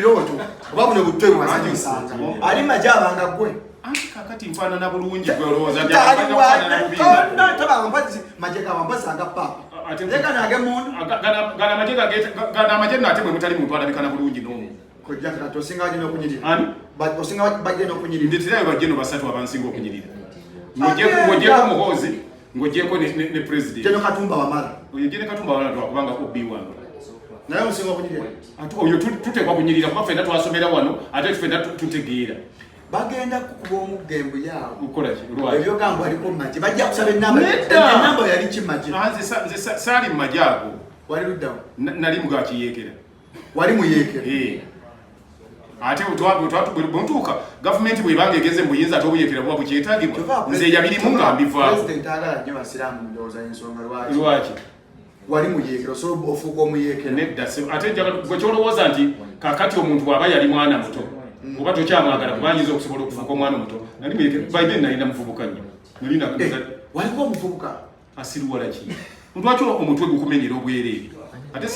biroto oba buno butwe bwasanze sanja ali majaba ngagwe kakati mfana na bulungi gwoloza taba mbazi majeka mbaza nga papa leka nage mundu gana majeka natemwe mutali muntu alabikana bulungi no kujja kato singa jino kunyirira but osinga bajje no kunyirira nditirayo bajje no basatu abansinga okunyirira ngojeko muhozi ngojeko ne president jeno katumba wamala oyegene katumba wamala twakubanga ko B1 naye osinga kunyirira oyo tutekwa kunyirira kuba fenda twasomera wano ate fenda tutegeera bagenda kukuba omugembo yawo ukola ki lwa ebyo gambo aliko maji bajja kusaba enamba yali kimaji nze sali majago wali luddawo nali mugakiyekera wali muyekera ate bontuuka gavumenti bwebanga egeze mbuyinza ate obuyekera bwa bukyetagibwa nze yabirimu nga mbivaawo president agala nnyo basiraamu ndowooza ensonga lwaki wali muyekera osobola ofuuka omuyekera nedda ate gwe kyolowooza nti kakati omuntu bw'aba yali mwana muto oba tokyamwagala kubanyiza okusobola okufuuka omwana omuto nali muyekera baibeni nalina muvubuka nnyo waliko omuvubuka asiruwala ki lwaki omutwe gukumenyera obwereere ate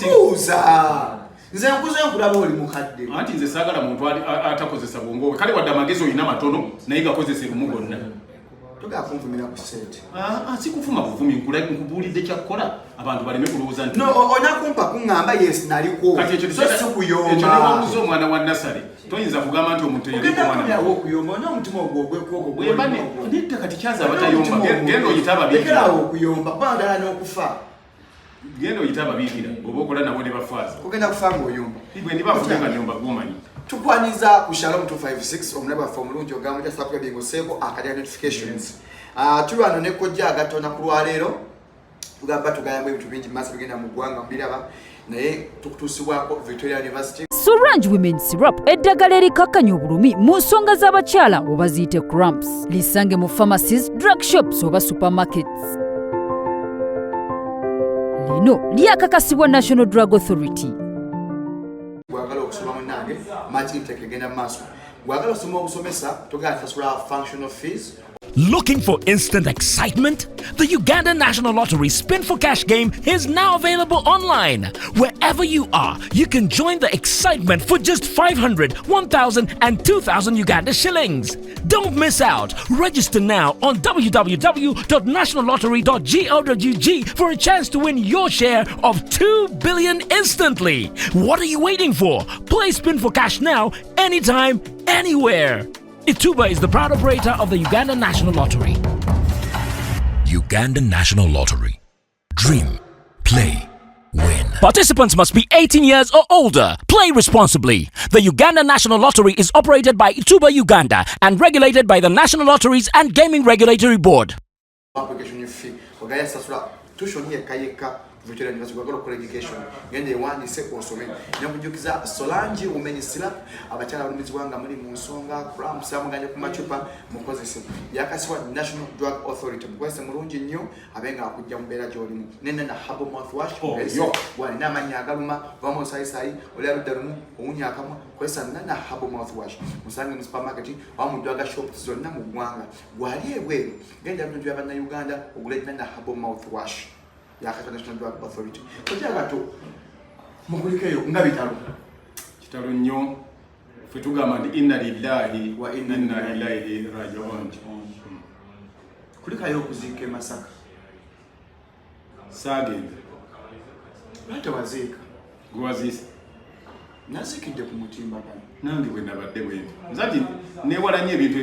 nze nkuze nkulaba oli mukadde anti nze saagala muntu atakozesa bwongo kale wadde amagezi olina matono naye gakozese lumu gonna togakunvumira ku ssente si kufuma buvumi nkubuulidde kyakkola abantu baleme kulowooza nti onakumpa kuŋŋamba yes naliko so kuyomba ekyo newabuuza omwana wa nasale toyinza kugamba nti omuntu eyaliomwana okuyomba ona omutima ogwo ogwekwogo nedda kati kyaza abatayomba genda oyita ababiikira okuyomba kwagala n'okufa genda oyita ababiikira oba okola nabo ne bafaaza kugenda kufa ng'oyomba bwe ndibafuge nga nyomba gumanyi tukwaniza ku Shalom 256 omulabe waffe omulungi ogamba nti subscribe ngoseeko akali notifications tulwano ne kojja agatona ku lwaleero tugamba tugayamba ebintu bingi maaso bigenda mu ggwanga mbiraba naye tukutuusibwako Victoria University Sorange Women Syrup eddagala erikakkanya obulumi mu nsonga z'abakyala oba ziyite cramps lisange mu pharmacies, drug shops oba supermarkets. Lino lyakakasibwa National Drug Authority. Gwagala okusoma munange mati ntekegenda maaso gwagala osoma obusomesa togala tasula functional fees. Looking for instant excitement? The Uganda National Lottery Spin for Cash game is now available online. Wherever you are, you can join the excitement for just 500, 1,000 and 2,000 Uganda shillings. Don't miss out. Register now on www.nationallottery.go.ug for a chance to win your share of 2 billion instantly. What are you waiting for? Play Spin for Cash now, anytime, anywhere. Ituba is the proud operator of the Uganda National Lottery. Uganda National Lottery. Dream, play, win. Participants must be 18 years or older. Play responsibly. The Uganda National Lottery is operated by Ituba Uganda and regulated by the National Lotteries and Gaming Regulatory Board. Application fee. Ogaya sasula tuition yekka Victoria University gwagala okukola education genda ewandiise osome nakujukiza Solange Women Syrup abakyala balumizibwanga muli mu nsonga cramps amuganye ku macupa mukozese yakasibwa National Drug Authority mukozese mulungi nnyo abenga akujja mu mbeera gy'olimu nena na herbal mouthwash walina amannyo agaluma obamu osayisayi olya ludda lumu owunya akamwa kozesa nena herbal mouthwash musange mu supermarket oba mu drug shop zonna mu ggwanga gwali ebweru genda bintu bya bannayuganda ogule nena herbal mouthwash yakati National Drug Authority kujja gato mukulikeyo nga bitalo kitalo nnyo ffe tugamba nti inna lillahi wa inna ilaihi raji'un. Kulikayo okuziika Masaka saagenda ate waziika gwaziisa nazikidde ku mutimbagano nange bwe nabadde bwenti nzati newala nnyo ebintu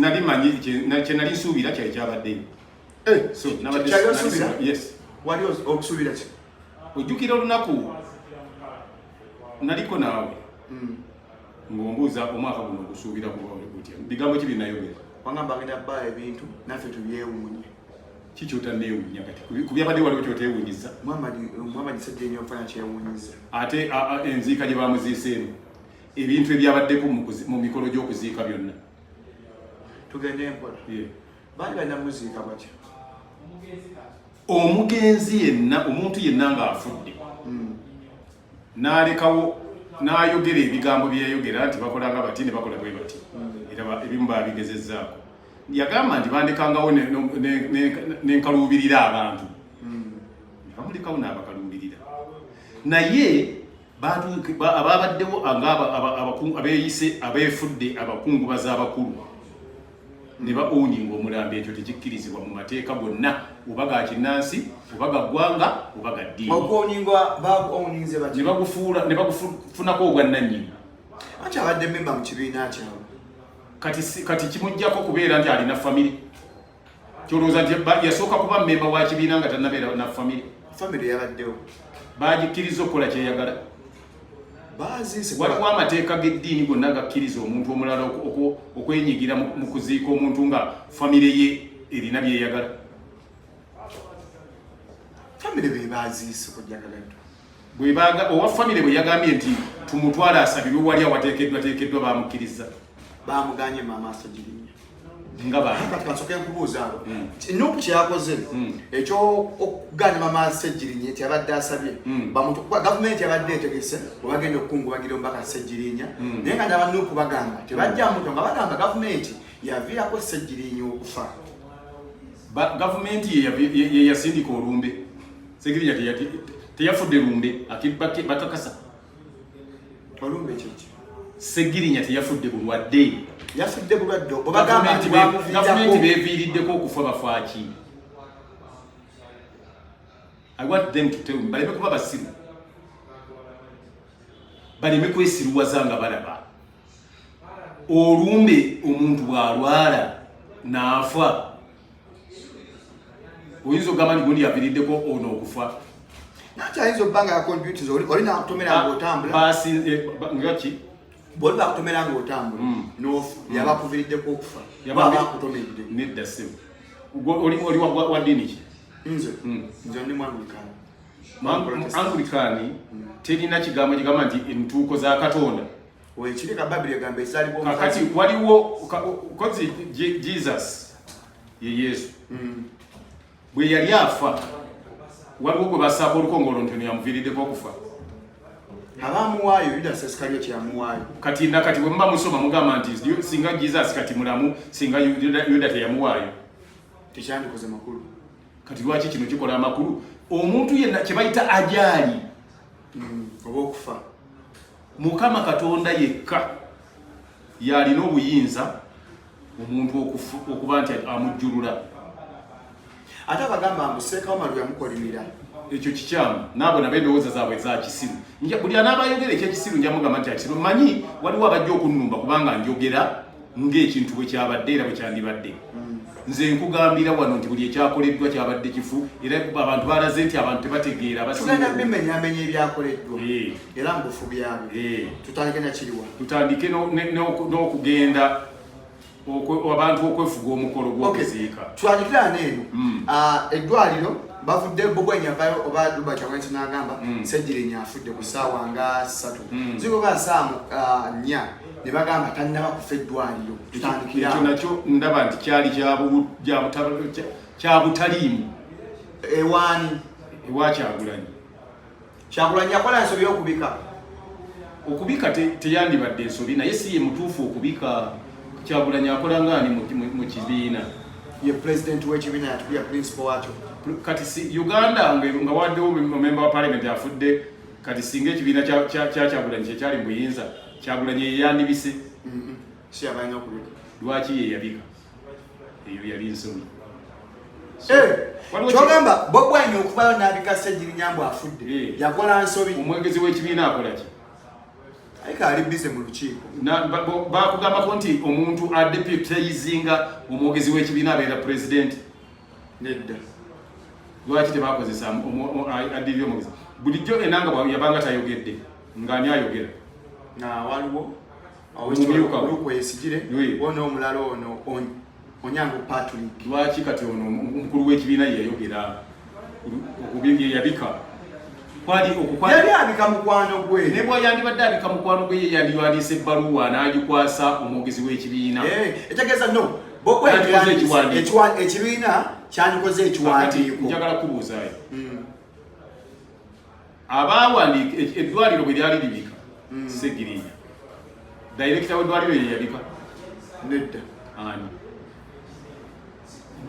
nali manyi kye nali nsuubira kyali kyabaddeyo so nabadde yes wali okusuubira ki ojjukira olunaku naliko naawe ng'ombuuza omwaka guno okusuubira gutya bigambo ki binayogera wangamba agenda bba ebintu naffe tubyewuunye kikyotanneewuunya kati ku byabadde waliwo kyoteewuunyiza Muhammad Sejjenyo mfana kyewuunyiza ate enziika gye bamuziiseemu ebintu ebyabaddeko mu mikolo gy'okuziika byonna tugende empola baali balina muziika batya omugenzi yenna omuntu yenna ng'afudde n'alekawo n'ayogera ebigambo byeyogera nti bakolanga bati ne bakola bwe bati era ebimu baabigezezzaako yagamba nti bandekangawo nenkaluubirira abantu bamulekawo n'abakaluubirira naye ababaddewo abeeyise abeefudde abakungubaza abakulu ne ba-owninga omulambo, ekyo tekikkirizibwa mu mateeka gonna, oba ga kinnansi oba ga ggwanga oba ga ddiini. Ne bagufunako obwannannyini. Anti abadde memba mu kibiina kyabwe. Kati kimujjako kubeera nti alina famire. Kyolowooza nti yasooka kuba memba wa kibiina nga tannabeera na famire. Famire yabaddewo. Bagikkiriza okukola kyeyagala. Waliwo amateeka g'eddiini gonna gakkiriza omuntu omulala okwenyigira mu kuziika omuntu nga famire ye erina byeyagala. Famire be baziise kujjagaladde. Owa famire bwe yagambye nti tumutwale asabirwe wali awateekeddwa bamukkiriza. Bamuganye maaso girinya. Nga ba. Kati kasoke nkubuuza abo. Nuupu kyakoze ekyo okuganya maaso girinya eti abadde asabye. Gavumenti abadde etegese obagenda okukungubagira omubaka Ssegirinya. Naye nga n'aba Nuupu bagamba tebajja muto nga bagamba gavumenti yaviirako Ssegirinya okufa. Gavumenti ye yasindika olumbe. Ssegirinya teyafudde lumbe bakakasa. Olumbe kiki? Ssegirinya teyafudde bulwadde. Yafudde bulwadde. Gavumenti beeviiriddeko okufa bafaaki. I want them to tell me, baleme kuba basiru. Baleme kwesiruwaza nga balaba. Olumbe omuntu bw'alwala n'afa. Oyinza ogamba nti gundi yaviiriddeko ono okufa. Nati ayinza obbanga ya computers oli nakutomera ng'otambula. Ngaki? Bw'oli bakutomera ng'otambula n'ofa yabakuviiriddeko okufa. Yabakutomedde. Nedda ssebo. Oli wa ddiini ki? Nze ndi Mwangulikaani. Angulikaani terina kigambo kigamba nti entuuko za Katonda. Ekireka Babiri egamba ezaalibwa omukazi. Kakati waliwo kozi Jesus ye Yesu. Bwe yali afa waliwo gwe basaaba olukongolo nti yamuviiriddeko okufa. Abamuwaayo Yudas Iscariot yamuwaayo. Kati bwe muba musoma mugamba nti singa Jesus kati mulamu singa Yuda teyamuwaayo. Tekyandikoze makulu. Kati lwaki kino kikola amakulu? Omuntu yenna kye bayita ajaali oba okufa. Mukama Katonda yekka yalina obuyinza omuntu okuba nti amujjulula. Ate abagamba mbu Seeka Omar yamukolimira. Ekyo kikyamu n'abo nabo endowooza zaabwe za kisiru. Buli anaabayogera ekyekisiru nja mugamba nti akisiru. Manyi waliwo abajja okunnumba kubanga njogera ng'ekintu bwe kyabadde era bwe kyandibadde. Nze nkugambira wano nti buli ekyakoleddwa kyabadde kifu era abantu balaze nti abantu tebategeera. Tugenda bimenyamenya ebyakoleddwa era mu bufu byabyo. Tutandike na kiriwa. Tutandike n'okugenda abantu okwefuga omukolo gw'okuziika. Twanyikira n'eno eddwaliro bavudde Bogonya avayo oba Duba Kyagulanyi n'agamba Ssegirinya afudde ku ssaawa nga 3. Zigoba ssaawa 4 ne bagamba tannaba kufa eddwaliro. Tutandikira ekyo nakyo ndaba nti kyali kya butaliimu ewaani ewa Kyagulanyi. Kyagulanyi yakola ensobi y'okubika. Okubika teyandibadde ensobi naye si ye mutuufu okubika. Kyagulanyi akola ngaani mu kibiina. Ye president w'ekibiina yatulya principal wakyo. Kati si Uganda nga waddewo member wa parliament afudde kati singa ekibiina kya Kyagulanyi kyekyali mu buyinza Kyagulanyi ye yandibise. Si abalina okubika. Lwaki ye yabika? Eyo yali nsobi. Kyogamba Bobi Wine okuvayo n'abika Ssegirinya mbu afudde yakola nsobi. Omwegezi w'ekibiina akola ki? Ayika ali bize mu lukiiko. Bakugambako nti omuntu adeputizinga omwogezi w'ekibiina abeera president. Nedda. Lwaki tebakozesa addirira omwogezi? Bulijjo enanga yabanga tayogedde ng'ani ayogera. Waliwo omumyuka Yesigire ono omulala ono Onyango Patrick. Lwaki kati ono omukulu w'ekibiina yeyayogera yabika? Yali abika mukwano gwe. Ne bw'ayandibadde abika mukwano gwe ye yandiwandiisa ebbaluwa n'agikwasa omwogezi w'ekibiina. Etegeeza no Bobi ekibiina kyandikoze ekiwandiiko. Njagala kubuuzaayo. Abaawandiika eddwaliro bwe lyali libika Ssegirinya. Director w'eddwaliro ye yabika? Nedda. Ani?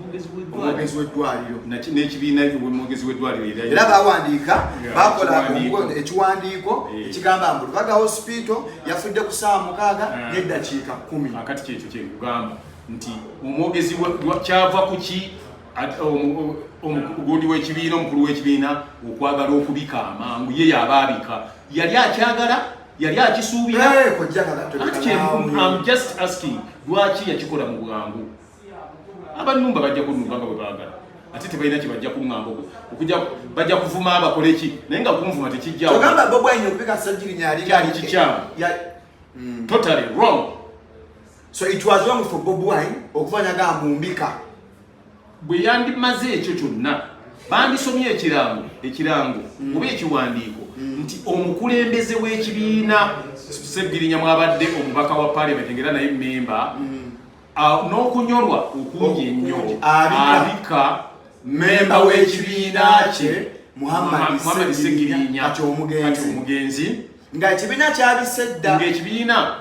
omwogezi w'eddwaliro n'ekibiina omwogezi w'eddwaliro era bawandiika bakola ekiwandiiko ekigamba mbu Lubaga hospital yafudde ku ssaawa 6 n'eddakiika 10. akati kyekyo kyekugamba nti omwogezi kyava ku ki omugundi w'ekibiina omukulu w'ekibiina okwagala okubika amangu ye yaba abika yali akyagala yali akisuubira I'm just asking lwaki yakikola mu bwangu abanumba bajja kunumba nga bwe baagala ate tebalina kye bajja kuŋŋamba okujja bajja kuvuma abakole ki naye nga kumvuma tekijjawo ogamba Bobi Wine okubika Ssajjirinya kyali kikyamu totally wrong. So it was wrong for Bobi Wine okuvanya gamba mbika bwe yandimaze ekyo kyonna bandisomye ekirango oba ekiwandiiko nti omukulembeze w'ekibiina Ssegirinya mwabadde omubaka wa parliament ngera naye memba n'okunyolwa okungi ennyo abika memba w'ekibiina kye Muhammad Ssegirinya ati omugenzi ng'ekibiina kyabise dda ng'ekibiina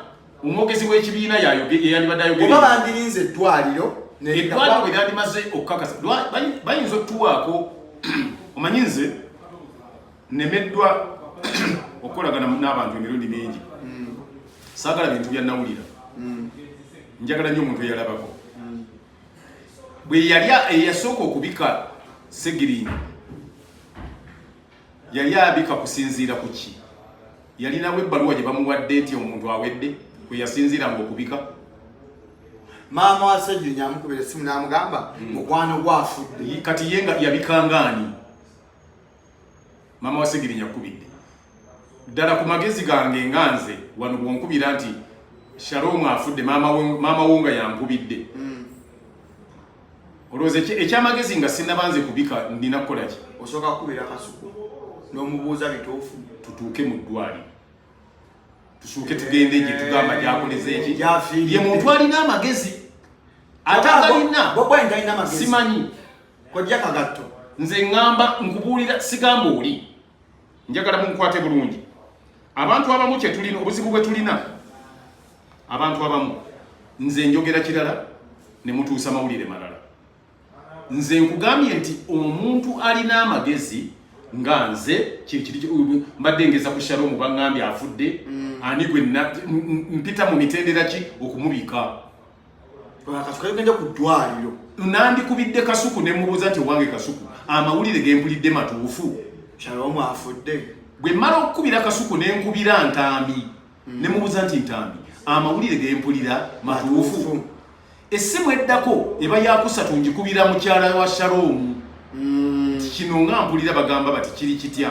omwogezi w'ekibiina yeyandibadde ayogera oba bandirinze eddwaliro eddwaliro bwe lyandimaze okukakasa bayinza otuwaako omanyi nze nemeddwa okukolagana n'abantu emirundi mingi saagala bintu byannawulira njagala nnyo omuntu eyalabako bwe yali eyasooka okubika Ssegirinya yali abika kusinziira ku ki yalinawo ebbaluwa gye bamuwadde nti omuntu awedde kwe yasinziiranga okubika maama wa Ssegirinya amukubira essimu n'amugamba mukwano gwafudde kati ye nga yabikangaani maama wa Ssegirinya akubidde ddala ku magezi gange nga nze wano bwonkubira nti Shalom afudde maama wo nga yankubidde olowooza ekyamagezi nga sinnabanze kubika ndina kukola ki osooka kukubira Kasuku n'omubuuza bituufu tutuuke mu ddwaliro tusooke tugende gye tugamba gyakoleze eki ye muntu alina amagezi atagalina Bobi Wine talina magezi simanyi kojja kagatto nze ngamba nkubuulira sigamba oli njagala munkwate bulungi abantu abamu kye tulina obuzibu bwe tulina abantu abamu nze njogera kirala ne mutuusa mawulire malala nze nkugambye nti omuntu alina amagezi nga nze mbadde ngeza ku Shalom bangambye afudde ani gwe mpita mu mitendera ki okumubika akasukagenda ku ddwaliro nandikubidde Kasuku ne mubuuza nti owange Kasuku amawulire gempulidde matuufu Shalom afudde bwe mmala okukubira Kasuku ne nkubira Ntambi ne mubuuza nti Ntambi amawulire gempulira matuufu essimu eddako eba yakusatu njikubira mukyala wa Shalom kino nga mpulira bagamba bati kiri kitya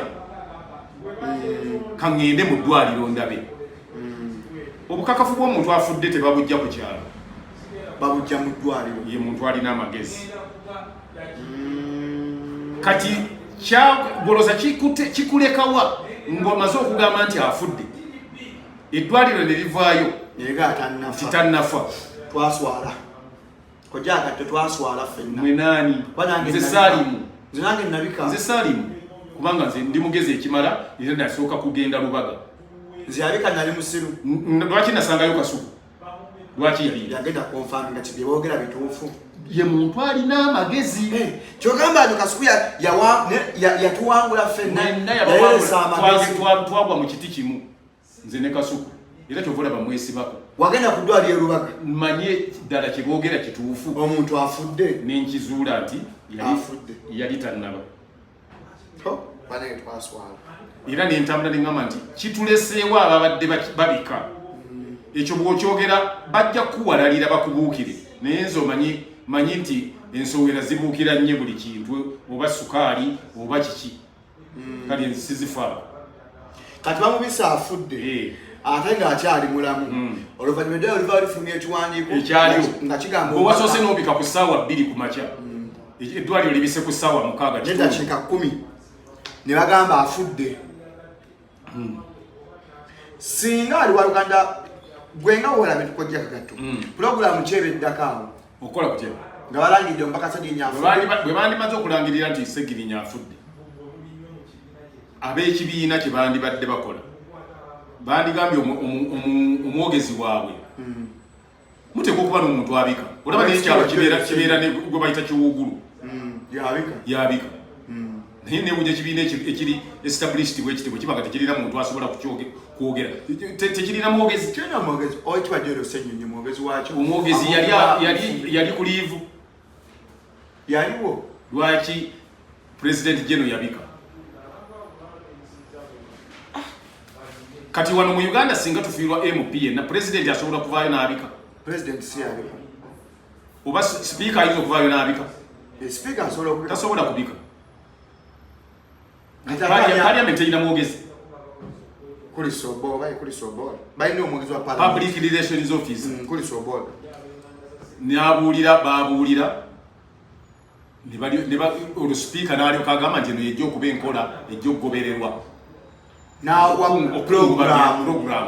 kaŋŋende mu ddwaliro ndabe obukakafu bw'omuntu afudde tebabujja ku kyalo babujja mu ddwaliro ye muntu alina amagezi kati kyagoloza kikulekawa ng'omaze okugamba nti afudde eddwaliro ne livaayo titannafa twaswala kojja gatto twaswala ffenna mwe naani nze saalimu nze nange nabika nze saalimu kubanga nze ndi mugezi ekimala era nasooka kugenda Lubaga nze yabika nali musiru lwaki nasangayo Kasuku lwaki yali yagenda konfami nga kibye boogera bituufu ye muntu alina amagezi kyogamba nti Kasuku yatuwangula ffenna twagwa mu kiti kimu nze ne Kasuku era kyova bamwesibako wagenda ku ddwaliro Lubaga manye ddala kye boogera kituufu omuntu afudde nenkizuula nti yali tannaba era nentambula neŋŋamba nti kituleseewo ababadde babika ekyo bw'okyogera bajja kukuwalalira bakubuukire naye nze manyi nti ensowera zibuukira nnyo buli kintu oba sukaali oba kiki kale nze sizifaako kati bamubisa afudde ate ng'akyali mulamu oluvannyuma eddwaliro liva lifulumya ekiwandiiko ekyaliwo nga kigamba owasoose n'obika ku ssaawa 2 ku makya eddwaliro libise ku ssaawa 6 n'eddakiika 10 ne bagamba afudde singa ali waluganda gwenga woolabe tukojja kagatto pulogulaamu kyebeddako awo okola kutya nga balangidde omubaka Ssegirinya afudde bwe bandimaze okulangirira nti Ssegirinya afudde ab'ekibiina kye bandibadde bakola bandigambye omwogezi waabwe Muteekwa okuba n'omuntu abika. Olaba n'ekyalo kibeera ne gwe bayita kiwuugulu. Yabika. Naye neewunya ekibiina ekiri established bwe kitibwe kiba nga tekirina muntu asobola kwogera. Tekirina mwogezi. Kirina mwogezi. Kibajjero Ssenyonyi mwogezi wakyo. Omwogezi yali ku liivu. Yaliwo. Lwaki President General yabika? Kati wano mu Uganda singa tufiirwa MP na President asobola kuvaayo n'abika. President si yabika. Oba Speaker ayinza okuvaayo n'abika. Speaker asobola okubika. Tasobola kubika. Parliament erina mwogezi. Kuli Sobola. Balina omwogezi wa Parliament. Public Relations Office. Kuli Sobola. Babuulira. Olwo Speaker n'alyoka agamba nti eno yejja okuba enkola ejja okugobererwa. Program.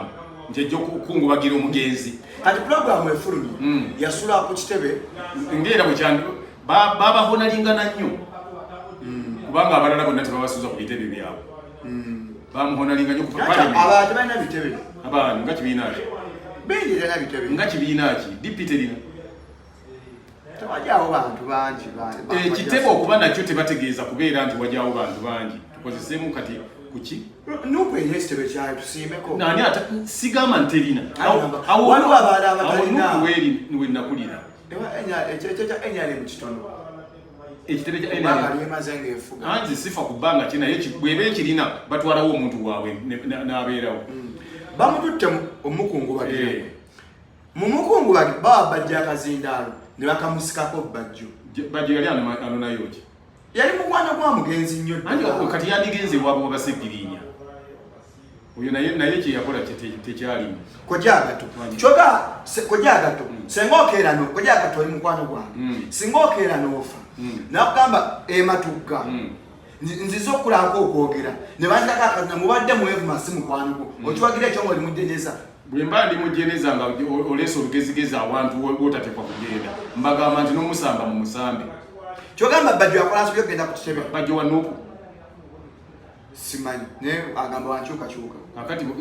Nti ejja okukungubagira omugenzi. Kati program efulumye. Yasula ku kitebe. Ngera bwe kyandi babahonalingana nnyo. Kubanga abalala bonna tebabasuuza ku bitebe byabwe. Bamuhonalinga nnyo ku Parliament. Abantu balina bitebe. Abantu nga kibiina ki? Bingi balina bitebe. Nga kibiina ki? Dipite lina. Wajaawo bantu bangi. Ekitebe okuba nakyo tebategeeza kubeera nti wajaawo bantu bangi. Tukozeseemu kati kuki? Nuko ekitebe kyayo tusiimeko. Nani ate sigamba nti terina. Waliwo abaana abatalina. Awo we nakulira. Enyali mu kitono. Ekitebe kya NRM anzi sifa ku bbanga kina bweba ekirina batwalawo omuntu waabwe n'abeerawo. Bamututte omukungubagiro. Mu mukungubagiro baba bajja akazindaalo ne bakamusikako Bajjo. Bajjo yali anonayo ki? Yali mukwano gwa mugenzi nnyo. Kati yandigenze waabwe wabasegirinya. Oyo naye kye yakola tekyalimu. Kojagato. Kojagato. Singa okeera no Kojagato oli mukwano gwange. Singa okeera n'ofa. Nakugamba ematugga. Nzizo okulako okwogera. Ne banjaka akazina mubadde muwevu masimu kwanuko. Okiwagira ekyo ng'oli mujeneza. Bwe mba ndi mujeneza nga oleesa olugezigezi awantu w'otateekwa kugenda. Mbagamba nti n'omusamba mu musambe. Kyogamba Bajjo yakola nsobi okugenda ku kitebe. Bajjo wa Nuupu. Simanyi. Naye agamba wankyukakyuka.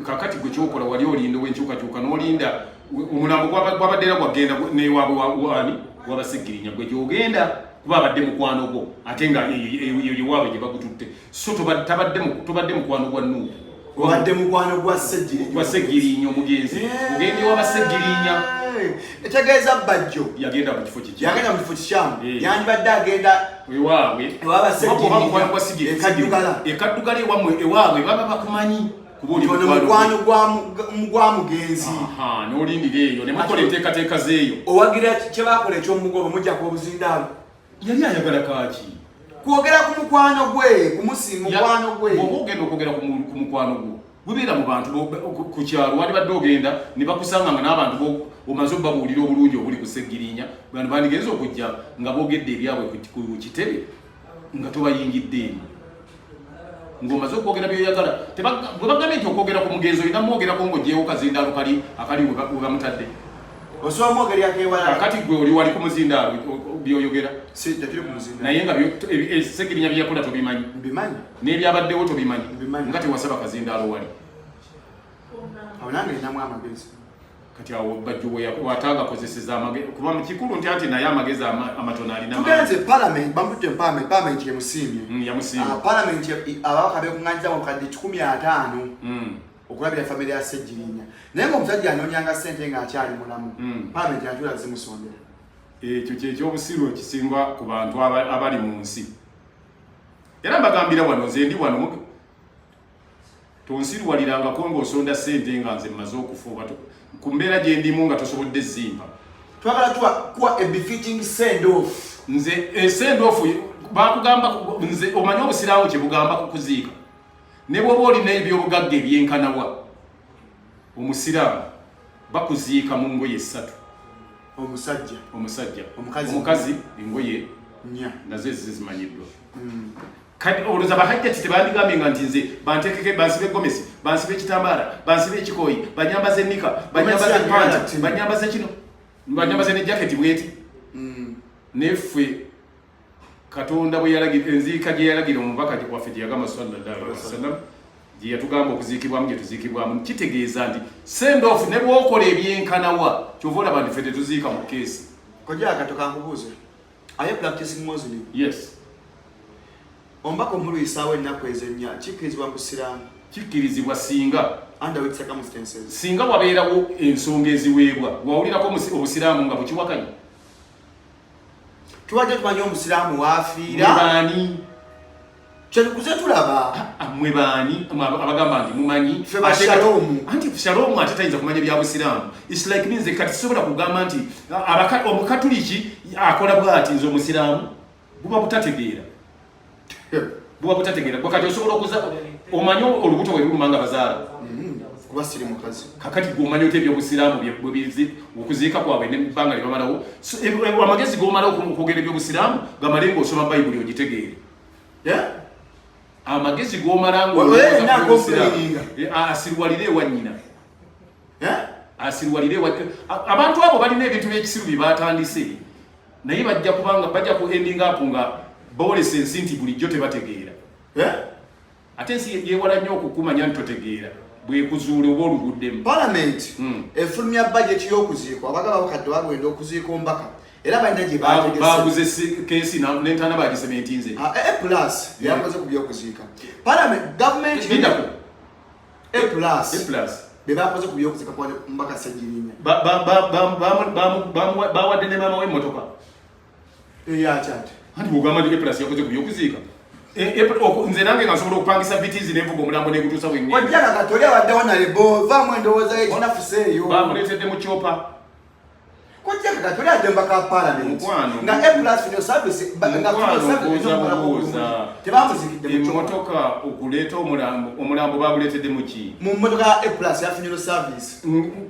Kakati gwe kyokola wali olinda w'enkyukakyuka n'olinda omulambo gwabadde era gwagenda newaabwe wabasegirinya gwe gy'ogenda kuba abadde mukwano gwo ate nga ewaabwe gye bagututte so tobadde mukwano gwa Nuupu. Obadde mukwano gwa Segirinya omugenzi. Ogenda ewabasegirinya. Etegeeza Bajjo yagenda mu kifo kikyamu. Yandibadde agenda ewaabwe ekaddugala ewaabwe baba bakumanyi kuba oli mukwano gwa mugenzi. N'olindira eyo ne mukola enteekateeka z'eyo. Owagira kye baakola ekyomugoba mujja ku obuzindaalo. Yali ayagala kaaki? Kwogera ku mukwano gwe, kumusinga mukwano gwe. Bw'oba ogenda okwogera ku mukwano gwo gubeera mu bantu ku kyalo wandibadde ogenda ne bakusanga nga n'abantu omaze obabuulira obulungi obuli ku Segirinya bantu bandigenza okujja nga boogedde ebyabwe ku kitebe nga tobayingidde eno ng'omaze okwogera byoyagala. Bwe bagambye nti okwogera ku mugenzi olina mwogerako ng'ogyewo kazindaalo akali we bamutadde. Osobola omwogerako ewala. Kakati gwe oli wali ku muzindaalo byoyogera. Tetuli ku muzindaalo. Naye nga Segirinya bye yakola tobimanyi. Mbimanyi. N'ebyabaddewo tobimanyi. Nga tewasaba kazindaalo wali. Awo nange ninamu amagezi. Kati awo Bajjo watagakozeseza amagezi kuba mu kikulu nti ati naye amagezi amatono alina. Tugenze Parliament bamututte Parliament yemusiimye. Yamusiimye. Parliament ababaka beekuŋŋaanyiza mu kadde 150. Okulabira famire ya Segirinya. Naye ng'omusajja anoonyanga ssente ng'akyali mulamu. Parliament yatula zimusondera. Ekyo kyekyobusiru ekisinga ku bantu abali mu nsi. Era mbagambira wano nze ndi wano tonsiruwalirangako ng'osonda ssente nga nze mmaze okufuuba ku mbeera gye ndimu nga tosobodde zimpa. Twagala kuwa a befitting send off. Nze send off bakugamba nze omanyi obusiraawo kye bugamba kukuziika. Ne bw'oba olina ebyobugagga ebyenkanawa omusiraamu bakuziika mu ngoye 3. Omusajja. Omukazi engoye nnya nazo zimanyiddwa. Kati oluza bahajjati tebandigambye nga nti nze bantekeke bansibe gomesi bansibe ekitambaala bansibe ekikoyi banyambaze nika banyambaze panti banyambaze kino banyambaze ne jacket bweti. Neffe Katonda bwe yalagira enziika gye yalagira omubaka waffe gye yagamba sallallahu alaihi wasallam gye yatugamba okuziikibwamu gye tuziikibwamu kitegeeza nti send off ne bw'okola ebyenkanawa kyova olaba nti ffe tetuziika mu keesi. Kojja akatoka nkubuuze. Are you practicing Muslim? Yes. Ombako muluyisaawo ennaku ezo ennya kikkirizibwa mu Busiraamu? Kikkirizibwa singa under which circumstances? Singa wabeerawo ensonga eziweebwa wawulirako obusiraamu nga bukiwakanya. Tuwajja tumanye omusiraamu waafiira. Mwebani? Kyekuze tulaba. Mwe baani abagamba nti mumanyi Shalom. Anti Shalom ate tayinza kumanya bya Busiraamu. It's like means kati sobola kugamba nti omukatuliki akola bwati nze omusiraamu buba butategeera. Buba butategeera bwakati osobola okuza omanyi olubuto bwe lulumanga bazaala. Kuba siri mukazi. Kakati gwomanyi ote ebyobusiraamu bwebizi okuziika kwabwe nebbanga lye bamalawo. Amagezi g'omala okwogera ebyobusiraamu gamale ng'osoma Bayibuli ogitegeere. Amagezi g'omala asirwalire ewa nnyina. Asirwalire ewa abantu abo balina ebintu by'ekisiru bye baatandise naye bajja kubanga bajja ku ending up nga boolesa ensi nti bulijjo tebategeera. Ate ensi yeewala nnyo okukumanya nti totegeera bwekuzuula oba oluguddemu. Parliament efulumya budget y'okuziikwa abagaba bakadde bagenda okuziika ombaka era balina gye baguze keesi n'entaana bagisementinze. A plus yakoze ku by'okuziika. Parliament government A+ be bakoze ku by'okuziika kwa Mbaka Ssegirinya. Bawadde ne maama w'emmotoka. Yakyate. Anti bw'ogamba nti A+ yakoze ku by'okuziika. Nze nange nga nsobola okupangisa bitiizi n'envuga omulambo n'egutuusa bwennyini. Ojjaga Katoli abadde honorable vaamu endowooza y'ekinafuseeyo. Bamuleetedde mu kyopa. Ojjaga Katoli adde Mbaka Parliament. Nga A+ no service tebamuzikidde mu kyopa. Emmotoka okuleeta omulambo baguleetedde mu ki? Mu mmotoka ya A+ ya funeral service.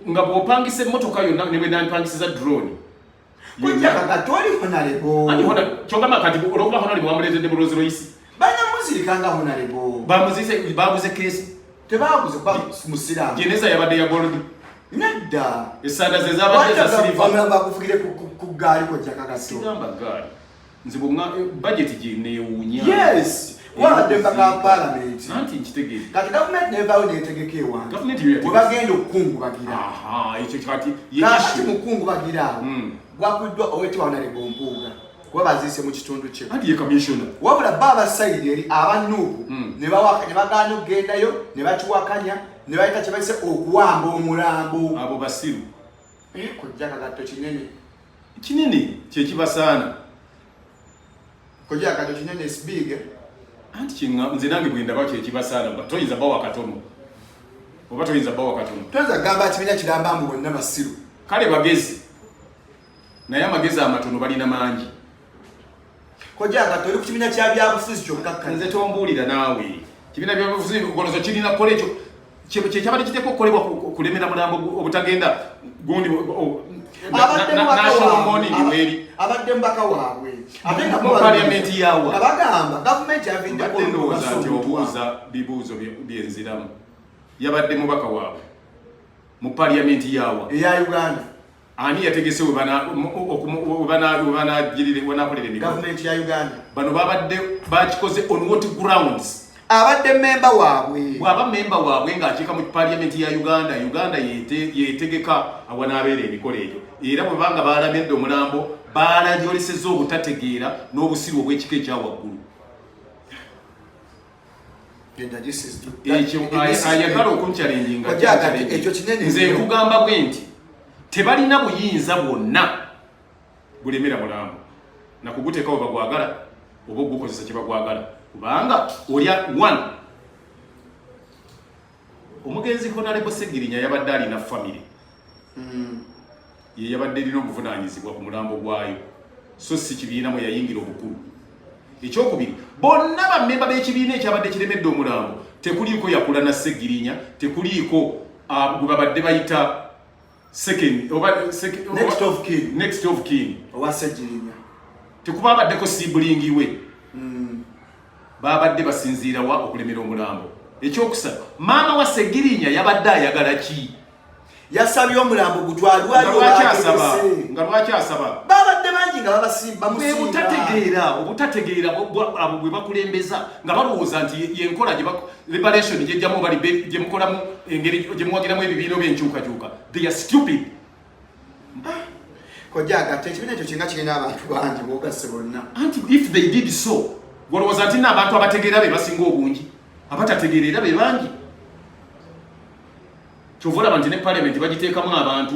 Nga bw'opangisa emmotoka yonna ne bwe nampangisiza drone. Ojjaga Katoli honorable. Kyogamba kati olwokuba honorable bamuleetedde mu Rolls Royce. Banyamuzirikanga honorable. Baguze keesi. Tebaguze musiraamu. Jeneza yabadde ya gold. Nedda. Esanda ze zabadde za silver. Bamulamba bakuvugire ku gaali Ojjaga Katoli. Sigamba gaali. Nze bw'omwa budget gye neewuunya. Yes. Wabadde Mbaka Parliament. Anti nkitegeeza. Kati gavumenti nevaawo neetegeka ewange. Gavumenti bwe bagenda okukungubagira. Ekyo kati kati mukungubagira awo. Bwakuddwa owetibwa honorable Mpuuga. Kuba baziise mu kitundu kye. Anti ye commissioner. Wabula baba sayidi eri abanuupu ne bagaana okugendayo ne bakiwakanya ne bayita kye bayise okuwamba omulambo. Abo basiru. Kojjaga Katto kinene. Kinene kye kibasaana. Kojjaga Katto kinene is big. Anti nze nange bwe ndaba kye kibasaana nga toyinza bawa katono. Oba toyinza bawa katono. Toyinza gamba kibiina kiramba mbu bonna basiru. Kale bagezi. Naye amagezi amatono balina mangi. Kojjaga Katto oli ku kibiina kya byabufuzi kyokka. Nze tombuulira naawe. Kibiina byabufuzi golozo kirina kkola ekyo kye kyabadde kiteekwa okukolebwa kulemera mulambo obutagenda gundi national morning weri. Abadde Mbaka waabwe. Ate nga mu parliament yawa. Abagamba gavumenti yavinddeko ndowooza nti obuuza bibuuzo byenziramu. Yabadde mubaka waabwe mu parliament yawa. Eya Uganda. Ani yategese wanakolera emikolo. Gavumenti ya Uganda. Bano babadde bakikoze on what grounds? Abadde memba waabwe. Bw'aba memba waabwe ng'akiika mu parliament ya Uganda, Uganda yeetegeka awanaabera emikolo egyo. Era bwe banga baalamedde omulambo baalajolesezza obutategeera n'obusiru obw'ekika ekya waggulu. Ekyo ayagala okunchalenjinga. Nze nkugamba bwe nti tebalina buyinza bwonna bulemera mulambo nakuguteekawo bagwagala oba ogukozesa kye bagwagala kubanga olya one omugenzi Honorable Ssegirinya yabadde alina famire ye yabadde erina obuvunaanyizibwa ku mulambo gwayo so si kibiina mwe yayingira obukulu. Ekyokubiri bonna bammemba b'ekibiina ekyabadde kiremedde omulambo tekuliiko yakula na Ssegirinya tekuliiko gwe babadde bayita next of kin owa Ssegirinya tekuba baddeko sibling we babadde basinziira wa okulemera omulambo. Ekyokusatu maama wa Ssegirinya yabadde ayagala ki? yasabye omulambo gutwalwa nga lwakyasaba babadde bangi nga babasimba obutategeera abo bwe bakulembeza nga balowooza nti yenkola liberation gyejjamu gye mukolamu engeri gye muwagiramu ebibiina by'enkyukakyuka. They are stupid. Kojaga ekibiina ekyo kinga kirina abantu bangi bogasse bonna. Anti if they did so walowooza nti n'abantu abategeera be basinga obungi abatategeerera be bangi. Kyova olaba nti ne parliament bagiteekamu abantu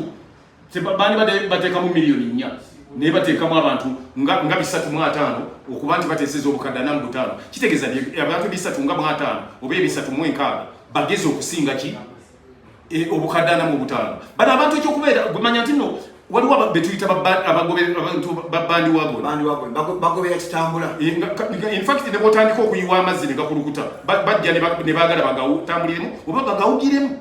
baani bateekamu miliyoni 4 naye bateekamu abantu nga 305 okuba nti bateeseza obukadde 45. Kitegeeza abantu 305 oba 306 bagezi okusinga ki obukadde 45. Bano abantu ekyokubeera bwemanya nti no waliwo betuyita babandi wabwe bagobera kitambula. In fact ne botandika okuyiwa amazzi ne gakulukuta bajja ne baagala bagawutambuliremu oba bagawugiremu.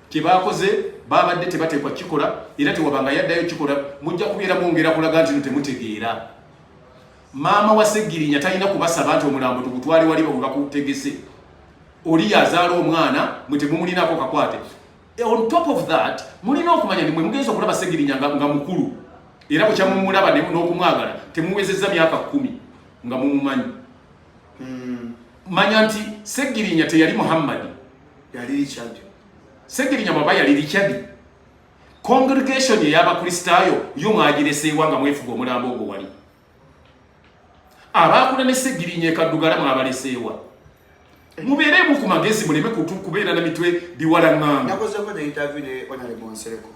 Kibakoze babadde tebateekwa kikola era tewabanga yaddayo kikola mujja kubeera mwongera kulaga nti temutegeera. Maama wa Sseggirinya talina kubasaba nti omulambo tugutwale wali bakutegese oli yazaala omwana mwe temumulinako kakwate. On top of that mulina okumanya ni mwe mugenza okulaba Sseggirinya nga mukulu era bwe kyamumulaba n'okumwagala temuwezezza myaka 10 nga mumumanyi. Manya nti Sseggirinya teyali Muhammad, yali Richard. Sseggirinya baba yali Richard. Congregation y'abakristaayo yo mwagireseewa nga mwefuga omulambo ogwo wali. Abaakula ne Sseggirinya ekaddugala mwabaleseewa. Mubeeremu ku magezi muleme kubeera na mitwe biwalaŋŋanga. Nakozeko ne interview ne Honorable Nsereko.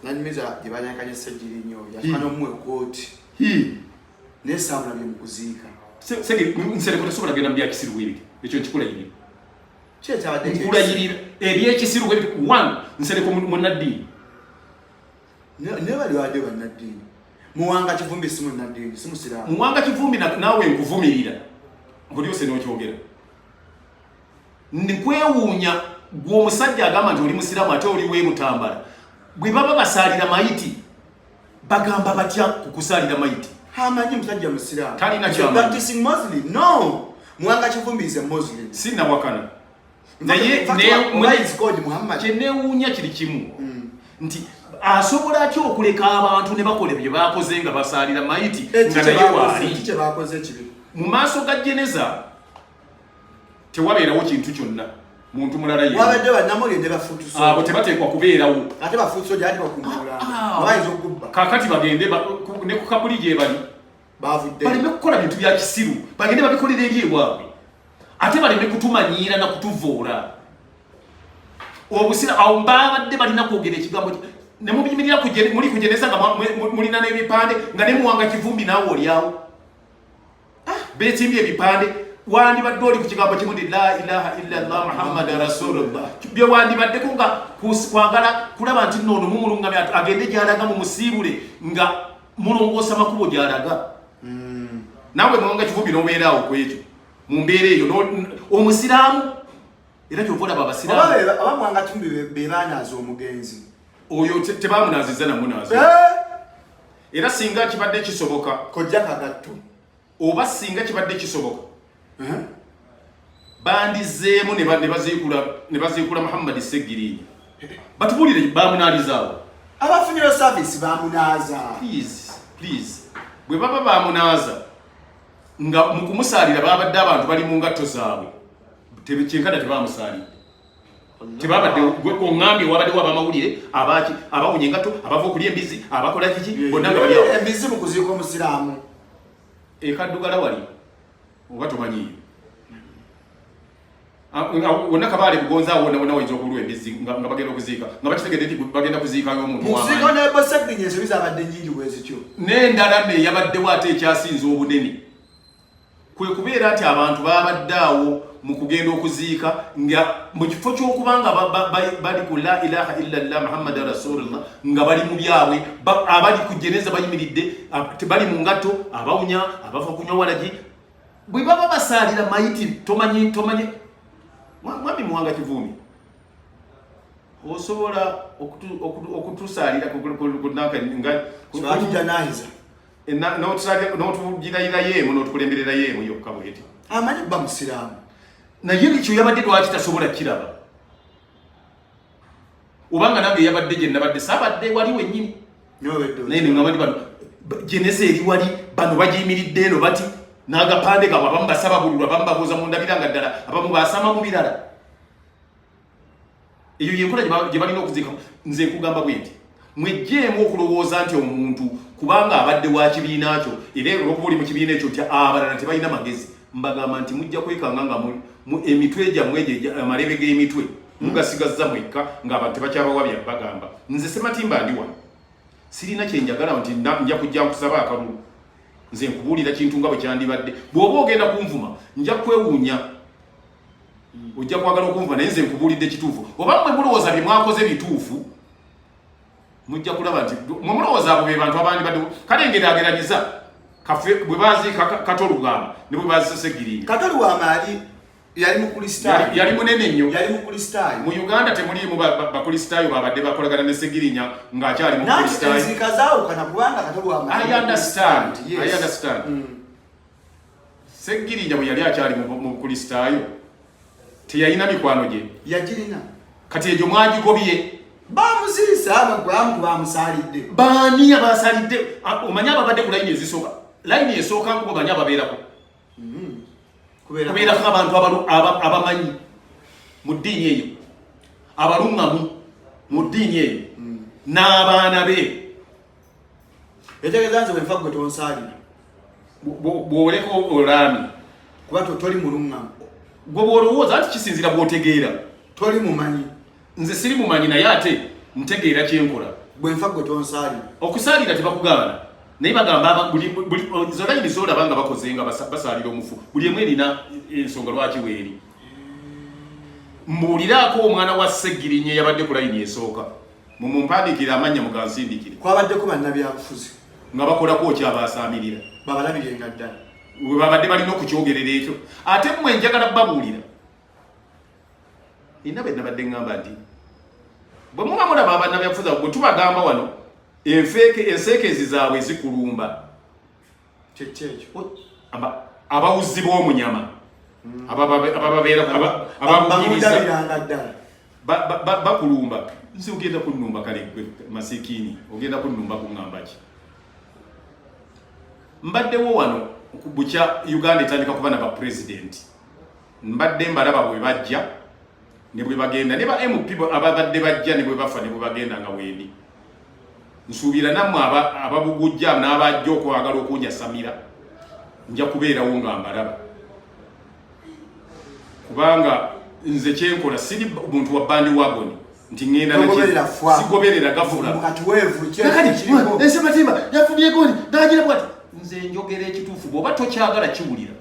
Nanyumiza gye banyakanye Sseggirinya yafana omwe kooti. N'esambula bye mukuziika. Nsereko tesobola genda mu byakisiru bwebiti ekyo nkikulayirira. Nkulayirira ebyekisiru bwebiti. One, Nsereko munnaddiini. Ne bali wadde bannaddiini. Muwanga Kivumbi si munnaddiini, si musiraamu. Muwanga Kivumbi naawe nkuvumirira oliose n'okyogera. Ndikwewuunya gwe omusajja agamba nti oli musiraamu ate oli weemutambala. Bwe baba basaalira mayiti bagamba batya kukusaalira mayiti? Hamanyi musajja musiraamu. Talina ky'amanyi. Practicing Muslim? No. Muwanga Kivumbi is a Muslim. Sinnawakana. Naye kyenneewuunya kiri kimu nti asobola atya okuleka abantu ne bakola bye baakoze nga basaalira mayiti nga naye waali. Mu maaso ga Jeneza tewabeerawo kintu kyonna muntu mulala ye. Wabadde bannamuli ne bafutuso. Abo tebateekwa kubeerawo. Ate bafutuso gyali bakumula. Bayinza okubba. Kaakati bagende ne ku kabuli gye bali. Bavudde. Baleme kukola bintu bya kisiru. Bagende babikolera eri ewaabwe. Ate baleme kutumanyiira na kutuvoola. Obusira awo babadde balina kwogera ekigambo ne mubiyimirira muli kujeneza nga mulina n'ebipande nga ne Muwanga Kivumbi naawe olyawo. Beetimbye ebipande. Wandibadde oli ku kigambo kimu nti la ilaha illallah Muhammad rasulullah. Bye wandibaddeko nga kwagala kulaba nti nno mumulungamya agende gy'alaga mu musiibule nga mulongoosa makubo gy'alaga. Nawe Muwanga Kivumbi n'obeeraawo ku ekyo mu mbeera eyo omusiraamu era ky'ovola babasiraamu. Aba Muwanga Kivumbi be baanaaza omugenzi. Oyo tebaamunaaziza namunaaza. Era singa kibadde kisoboka kojja kagatto oba singa kibadde kisoboka bandizeemu ne baziikula Muhammad Sseggirinya batubulire baamunaalizaawo. Abafunira service baamunaaza. Please bwe baba baamunaaza nga mu kumusaalira babadde abantu bali mu ngatto zaabwe kyenkana tebaamusaalira. Tebabadde oŋŋambye wabaddewo abamawulire abawunya engatto abava okulya embizi abakola kiki bonna nga bali awo. Embizi mu kuziika omusiraamu ekaddugala wali oba tomanyiyo. Wonna Kabaale Bugonza wonna wayinza okulwa embizi nga bagenda okuziika nga bakitegedde nti bagenda kuziikayo omuntu w'amaanyi. Muziiko ne Sseggirinya ensobi zabadde nnyingi bwe zityo. N'endala yabaddewo ate ekyasinza obunene kwe kubeera nti abantu babadde awo mu kugenda okuziika nga mu kifo ky'okubanga bali ku la ilaha illallah Muhammad rasulullah nga bali mu byabwe abali ku Jeneza bayimiridde bali mu ngatto abawunya abava kunywa walagi bwe baba basaalira mayiti tomanyi mwami Muwanga Kivumbi osobola okutusaalira kunakijanahiza n'otugirayira yeemu n'otukulemberera yeemu yokka bweti amanyi bba musiraamu naye ekyo yabadde lwaki tasobola kiraba obanga nange yabadde gye nabadde saabadde wali wennyini naye neŋŋamba bano geneza eri wali bano bagiyimiridde eno bati n'agapande gabo abamu basaba bululu abamu babuuza mu ndabiranga ddala abamu basama mu birala eyo yenkola gye balina okuziika nze nkugamba bwe nti mwejjeemu okulowooza nti omuntu kubanga abadde wa kibiina kyo era olwokuba oli mu kibiina ekyo nti abalala tebalina magezi mbagamba nti mujja kwekanga nga emitwe gyammwe egyo amalebe g'emitwe mugasigazza mwekka ng'abantu tebakyabawabya bagamba nze Sematimba ndi wano sirina kyenjagala nti nja kujja nkusaba akalulu nze nkubuulira kintu nga bwe kyandibadde bw'oba ogenda kunvuma nja kwewuunya ojja kwagala okunvuma naye nze nkubuulidde kituufu oba mmwe mulowooza bye mwakoze bituufu mujja kulaba nti mwe mulowooza abo be bantu abandi badde kale ngeraageraniza kafe bwe baziika Katolugamba ne bwe baziika Ssegirinnya. Katolugamba yali mukristaayo yali munene nnyo mu Uganda temuliimu bakristaayo babadde bakolagana ne Ssegirinnya ng'akyali mukristaayo. I understand. Ssegirinnya bwe yali akyali mu kristaayo teyalina mikwano gye yagirina kati egyo mwagigobye bamuziisa abagwamu bamusalidde baani abasalidde omanyi ababadde ku layini ezisooka layini esooka nkubo banyi ababeerako kubeerako abantu abamanyi mu ddiini eyo abaluŋŋamu mu ddiini eyo n'abaana be etegeeza nze wenfa gwe tonsalira bw'oleka olaami kuba toli muluŋŋamu gwe bw'olowooza nti kisinzira bw'otegeera toli mumanyi nze siri mumanyi naye ate ntegeera kyenkola bwenfa gwe tonsalira okusaalira tebakugaana naye bagamba zo layini zolaba nga bakoze nga basaalira omufu buli emu erina ensonga lwaki weeri mbuuliraako omwana wa Ssegirinnya yabadde ku layini esooka mumumpandiikire amannya mugansindikire kwabaddeko bannabyabufuzi nga bakolako kyabasaamirira babalabirenga ddala we babadde balina okukyogerera ekyo ate mmwe njagala babuulira ina bwe nabadde ŋŋamba nti bwe muba mulaba abannabyabufuzi bwe tubagamba wano enseekezi zaabwe zikulumba kyekyo abawuzi b'omunyama ababugiriza bakulumba nsi ogenda kunnumba kale masikiini ogenda kunnumba kuŋŋamba ki mbaddewo wano bukya Uganda etandika kuba na bapulezidenti mbadde mbalaba bwe bajja ne bwe bagenda ne ba MP ababadde bajja ne bwe bafa ne bwe bagenda nga wendi nsuubira nammwe ababugujja n'abajja okwagala okunjasamira nja kubeerawo nga mbalaba kubanga nze kyenkola siri omuntu wa bandi wagoni nti ngenda sigoberera gafula Sematimba yafubye goni nagira bwati nze njogera ekituufu bw'oba tokyagala kiwulira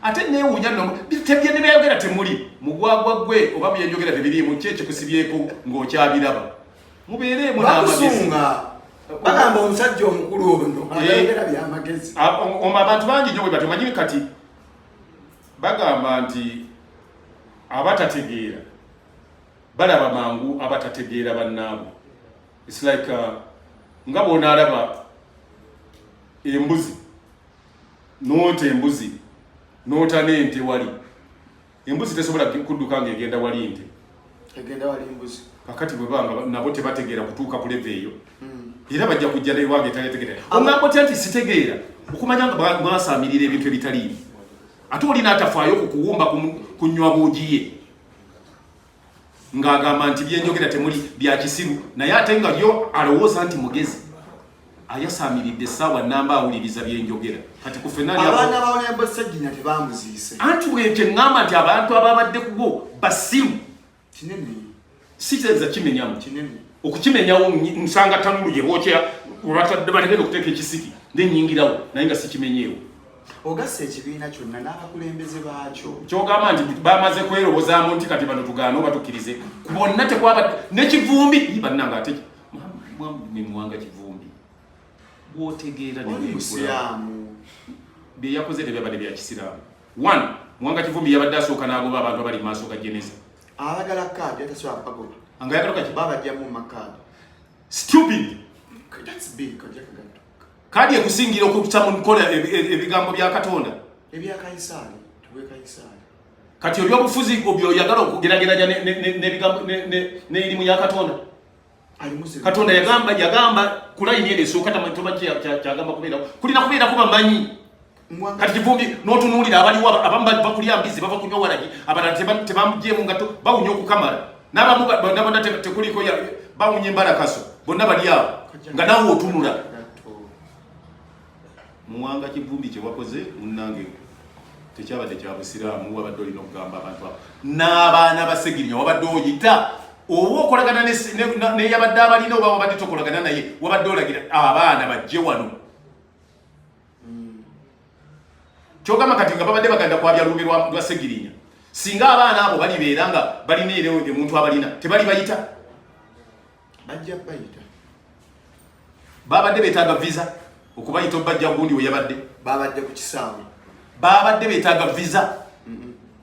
ate neewuunya nno tebye ne byayogera temuli mugwagwa gwe oba byenjogera tebiriimu kyekyo kusibyeko ng'okyabiraba mubeereemu n'amagezi bagamba omusajja omukulu ono ayogera byamagezi abantu bangi nnyo bwe batyo manyi kati bagamba nti abatategeera balaba mangu abatategeera bannaabo it's like nga bw'onaalaba embuzi noota embuzi noota n'ente wali embuzi tesobola kudduka ng'egenda wali nte egenda wali embuzi kakati bwe banga nabo tebategeera kutuuka ku leve eyo era bajja kujja newange etaletegeera oŋŋamba otya nti sitegeera okumanya nga mwasaamirira ebintu ebitaliimu ate olina atafaayo ku kuwumba kunywa buugiye ng'agamba nti byenjogera temuli bya kisiru naye ate nga yo alowooza nti mugezi ayasaamiridde essaawa namba awuliriza byenjogera kati ku abaana bawonyembo Ssegirinnya tebamuziise anti bwekyo eŋŋamba nti abantu ababadde kubo basiru kinene siteza kimenyamu okukimenyawo nsanga tanulu yewokya bategenda okuteeka ekisiki nenyingirawo naye nga sikimenyeewo ogassa ekibiina kyonna n'abakulembeze baakyo kyogamba nti bamaze kwerowozaamu nti kati bano tugaane oba tukkirize bonna tekwabadde nekivumbi bannanga ate muwanga kivumbi bwotegeera musiraamu byeyakoze tebyabadde bya kisiraamu one muwanga kivumbi yabadde asooka n'agoba abantu abali mu maaso ga jeneza abagala kaadi atasobola kubagoba anga yagala kaki babajjamu makaadi stupid that's big kajakagatu kaadi ekusingira okutta mu nkola ebigambo bya Katonda ebya Kaisaali tuwe Kaisaali kati oli obufuzi obyo yagala okugerageranya n'ebigambo n'erimu ya Katonda. Katonda yagamba kulayini ene esooka tamatoba kyagamba kubeera kulina kubeera kuba manyi kati kivumbi n'otunuulira abaliwo abamu bakulya mbizi bava kunywa waragi abalala tebamugyemu ngato bawunya okukamala n'abamu bonna tekuliko bawunya embalakaso bonna bali awo nga naawe otunula. Muwanga kivumbi kye wakoze munnange tekyabadde kya busiraamu wabadde olina okugamba abantu abo n'abaana basegirinya wabadde oyita oba okolagana neyabadde abalina oba wabadde tokolagana naye wabadde olagira abaana bajje wano. Kyogamba kati nga babadde bagenda kwabya lumbe lwa segirinya singa abaana abo balibeera nga balina era omuntu abalina tebali bayita bajja bayita babadde beetaaga visa okubayita obajja gundi we yabadde babadde ku kisaawe babadde beetaaga visa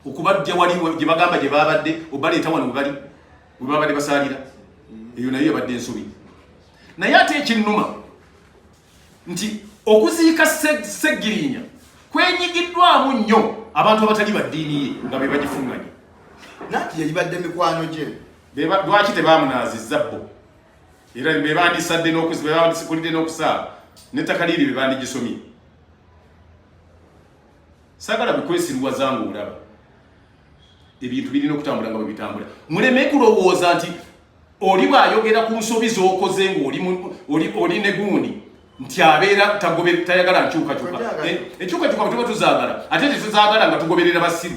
okubajja wali gye bagamba gye babadde obaleeta wano we babadde basaalira eyo nayo yabadde ensobi. Naye ate ekinnuma nti okuziika segirinya kwenyigiddwamu nnyo abantu abatali baddiini ye nga be bagifunganye. nati yalibadde mikwano gye lwaki tebamunaazizza bo era bebandisadde bebandisikulidde n'okusaala n'ettaka liri bebandigisomye. Saagala bikwesirwa zangu olaba ebintu birina okutambula nga bwe bitambula. Muleme kulowooza nti oli bw'ayogera ku nsobi z'okoze ng'oli ne gundi nti abeera tayagala nkyukakyuka. Enkyukakyuka bwe tuba tuzaagala ate tetuzaagala nga tugoberera basiru.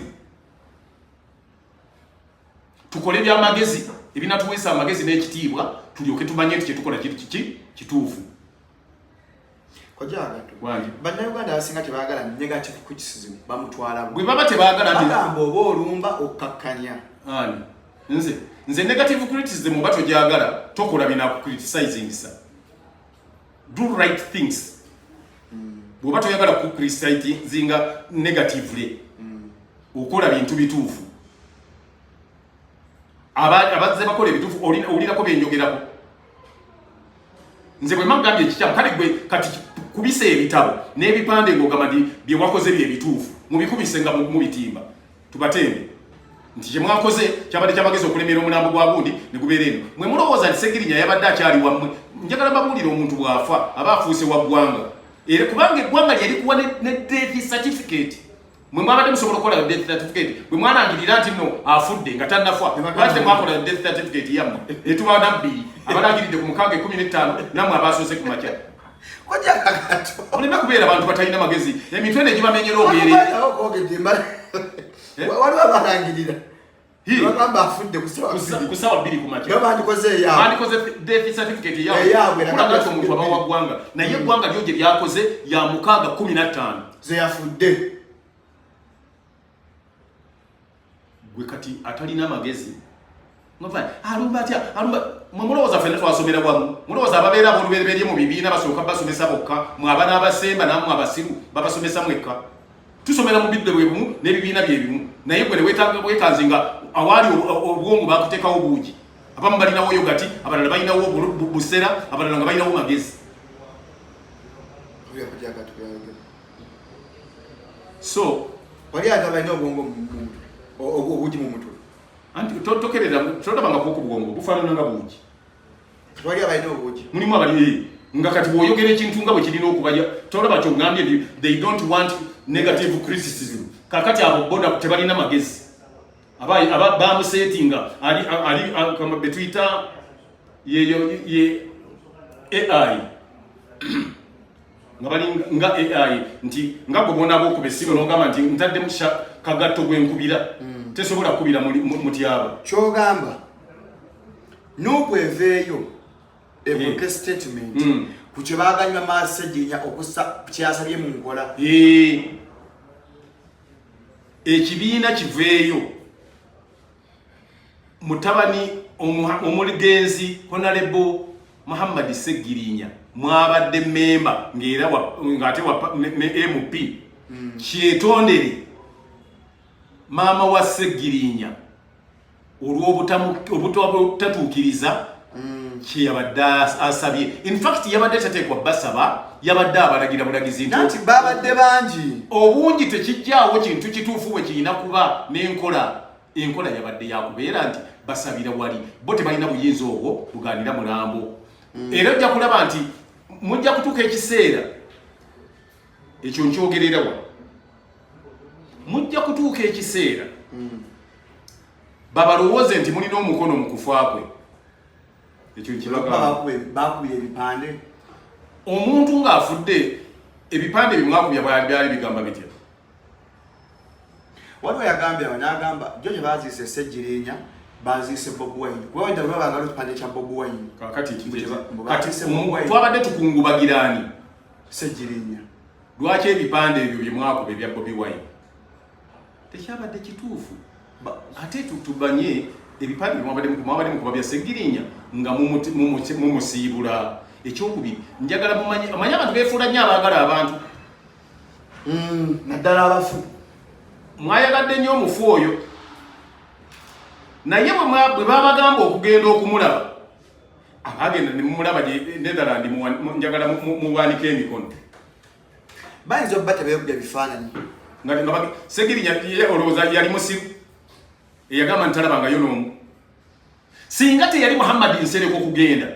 Tukole ebyamagezi ebinatuweesa amagezi n'ekitiibwa tulyoke tumanye nti kyetukola kituufu. Bannayuganda abasinga tebaagala negative criticism bamutwala bwe baba tebaagala bagamba oba olumba okkakkanya. Nze negative criticism oba togyagala tokola bina criticizingisa. Do right things. Bw'oba toyagala ku criticizinga negatively okola bintu bituufu. Abazze bakola ebituufu olirako byenjogerako. Nze bwe magambye ekikyamu kale gwe kati kubisa ebitabo n'ebipande ng'ogamba nti bye wakoze bye bituufu mubikubise nga mubitimba tubatembe nti kye mwakoze kyabadde kyamagezi okulemera omulambo gwa gundi ne gubeera eno. Mwe mulowooza nti segirinya yabadde akyali wammwe. Njagala babuulire omuntu bw'afa aba afuuse wa ggwanga era kubanga eggwanga lyali kuwa ne death certificate. Mwe mwabadde musobola okukola death certificate bwe mwanangirira nti no afudde nga tannafa lwaki temwakola death certificate yammwe etuba nabbiri abalangiridde ku mukaaga 15 nammwe abasoose ku makya. Muleme kubeera abantu batalina magezi emitwe ne gibamenyera obwere. Waliwo abalangirira bagamba afudde ku ssaawa 2 ku makya bandikoze death certificate yaabwe kulaga omuntu aba wa ggwanga naye eggwanga lyo gye lyakoze ya mukaaga 15 ze yafudde. Gwe kati atalina magezi alumba atya alumba mulowooza ffenna twasomera wamu mulowooza ababeera ab'olubereberye mu bibiina basooka basomesa bokka mwe abana abasemba nammwe abasiru babasomesa mwekka. Tusomera mu bidde bwe bumu n'ebibiina bye bimu naye gwe weekanze nga awaali obwongo bakuteekawo buugi abamu balinawo yogati abalala balinawo busera abalala nga balinawo magezi. So wali ate balina obwongo obuugi mu mutwe anti tokerera tolabanga kuku bwongo bufaanana nga buugi. Wali abalina obuugi mulimu abali nga kati bw'oyogera ekintu nga bwe kirina okubaja tolaba kyongambye nti they don't want negative criticism. Kakati abo bona tebalina magezi aba bamusetinga ali betuyita ye AI nga bali nga AI nti nga gwe bona bw'okuba essimu n'ogamba nti ntaddemu kagatto gwenkubira tesobola kubira mutyaba. Kyogamba n'oku eveeyo ebuke statement ku kye baaganywa Maasegirinya okussa kyasabye mu nkola. Ekibiina kiveeyo mutabani omuligenzi Honorable Muhammad Segirinya mwabadde memba ng'era ng'ate wa MP kyetondere maama wa Segirinya olw'obutatuukiriza kiyabadde asabye. In fact yabadde tateekwa basaba, yabadde abalagira bulagizi nti babadde bangi. Obungi tekijjaawo kintu kituufu we kirina kuba n'enkola. Enkola yabadde yakubeera nti basabira wali bo tebalina buyinza obwo buganira mulambo. Era ojja kulaba nti mujja kutuuka ekiseera ekyo nkyogerera wa. Mujja kutuuka ekiseera babalowooze nti mulina omukono mu kufa kwe. Ekyo bakubye ebipande. Omuntu ng'afudde ebipande bimwakubya byali bigamba bitya. Waliwo yagambye n'agamba jo gye baziise Ssejjirinya baziise Bobi Wine. Kuba wenda bwe bagala ekipande kya Bobi Wine. Kakati twabadde tukungubagiraani Ssejjirinya. Lwaki ebipande ebyo bye mwakuba ebya Bobi Wine tekyabadde kituufu. Ate tubanye ebipande mwabadde mukuba bya Ssejjirinya nga mumusiibula. Ekyokubiri njagala mumanye abantu beefuula nnyo abaagala abantu. Naddala abafu. Mwayagadde nnyo omufu oyo. Naye bwe babagamba okugenda okumulaba, abagenda ne mumulaba Netherland njagala muwaanike emikono. Bayinza okuba tebeeyogera bifaananyi. Ssejjirinya olowooza yali musiru eyagamba nti talabangayo n'omu. Singa teyali Muhammad Nsereko okugenda.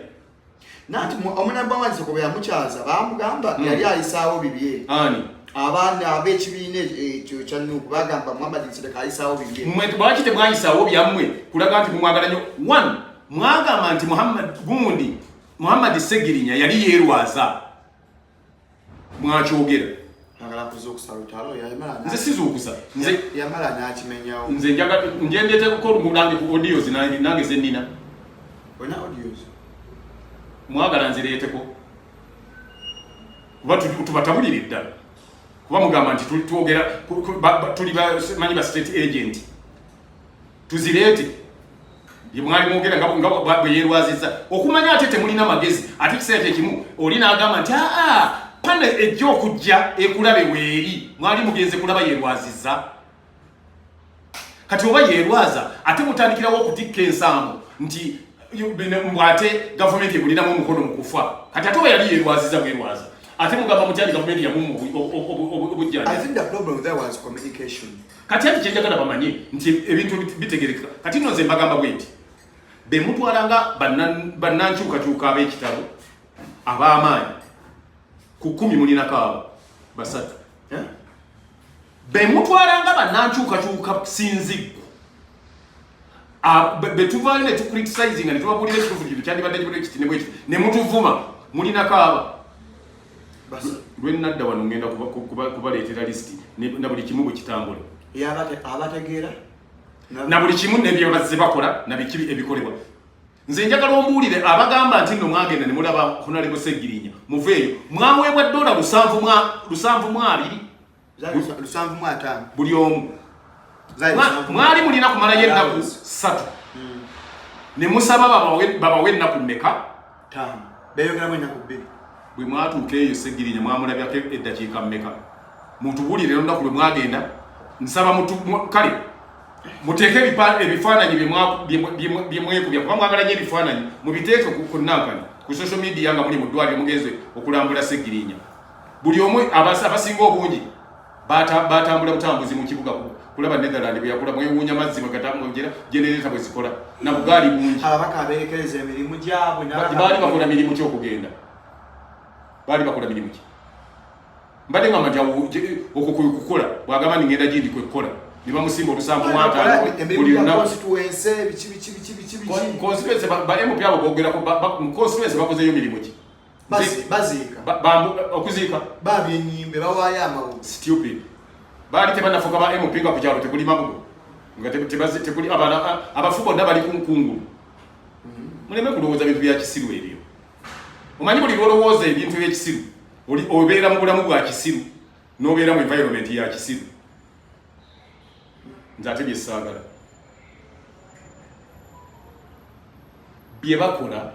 Nanti omunabba wansi ko yamukyaza bamugamba yali ayisaawo bibye. Ani? Abaana ab'ekibiina ekyo kya Nuupu bagamba Muhammad Nsereko ayisaawo bibye. Mmwe lwaki temwayisaawo byammwe kulaga nti mumwagala nnyo? One, mwagamba nti Muhammad Ssejjirinya yali yeerwaza. Mwakyogera. Nze sizuukusa. Yamala n'akimenyawo. Nze njendeeteko olumulange ku audios nange ze nnina. Olina audios? Mwagala nzireeteko. Kuba tubatabulire ddala. Kuba mugamba nti twogera tuli manyi ba state agent. Tuzireete. Ye mwali mwogera nga bwe yeerwazizza. Okumanya ate temulina magezi. Ate kiseera ekimu oli n'agamba nti pane ejja okujja ekulabe weeri. Mwali mugenze kulaba yeerwazizza. Kati oba yeerwaza ate mutandikirawo okutikka ensambo nti ate gavumenti ebulinamu omukono mu kufa. Kati ate oba yali yeerwaziza bwerwaza ate mugamba mutyali gavumenti yamu obujjanja. I think the problem there was communication. Kati ati kyenjagala bamanye nti ebintu bitegereka. Kati nno nze mbagamba bwe nti be mutwalanga bannankyukakyuka ab'ekitalo ab'amaanyi ku 10 mulinako abo basatu. Be mutwalanga bannankyukakyuka sinziggu be tuvaali ne tucriticizing ne tubabulira ekituufu kintu kyandibadde kibula ekiti ne bwekiti ne mutuvuma mulinako aba. Lwenadda wano ngenda kubaleetera lisiti na buli kimu bwe kitambula. Abategeera na buli kimu nebyo bazze bakola na bikibi ebikolebwa. Nze njagala ombuulire abagamba nti nno mwagenda ne mulaba Honorable Ssejjirinya muveeyo mwaweebwa $720 buli omu. Mwali mulina kumalayo ennaku 3 ne musaba babawe ennaku mmeka? 5. Beeyogeramu ennaku 2. Bwe mwatuuka eyo Ssejjirinya mwamulabyako eddakiika mmeka? Mutubuulire olunaku lwe mwagenda. Nsaba kale muteeke ebifaananyi bye mwekubya kuba mwagala nnyo ebifaananyi mubiteeke ku nankani ku social media nga muli mu ddwaliro mugenze okulambula Ssejjirinya. Buli omu abasinga obungi batambula butambuzi mu kibuga kulaba Netherland bwe yakula mwewuunya mazzi mwegatambugera genereta bwe zikola na bugaali bungi. Ababaka abeerekereza emirimu gyabwe baali bakola mirimu ki okugenda? Baali bakola mirimu ki? Mbadde nga manja okukukola bwagamba ngenda gindi kwekola ne bamusimba $750 buli lunaku. Constituency ba MP abo boogerako mu constituency bakozeyo mirimu ki? Baziika. Okuziika? Babyenyimbe bawaayo amabuga. Stupid. Baali tebanafuka ba MP nga ku kyalo tekuli mabugo. Nga tekuli abafu bonna bali ku nkungulu. Muleme kulowooza bintu bya kisiru ebyo. Omanyi buli lwolowooza ebintu by'ekisiru obeera mu bulamu bwa kisiru n'obeera mu environment ya kisiru. Nze ate bye ssaagala. Bye bakola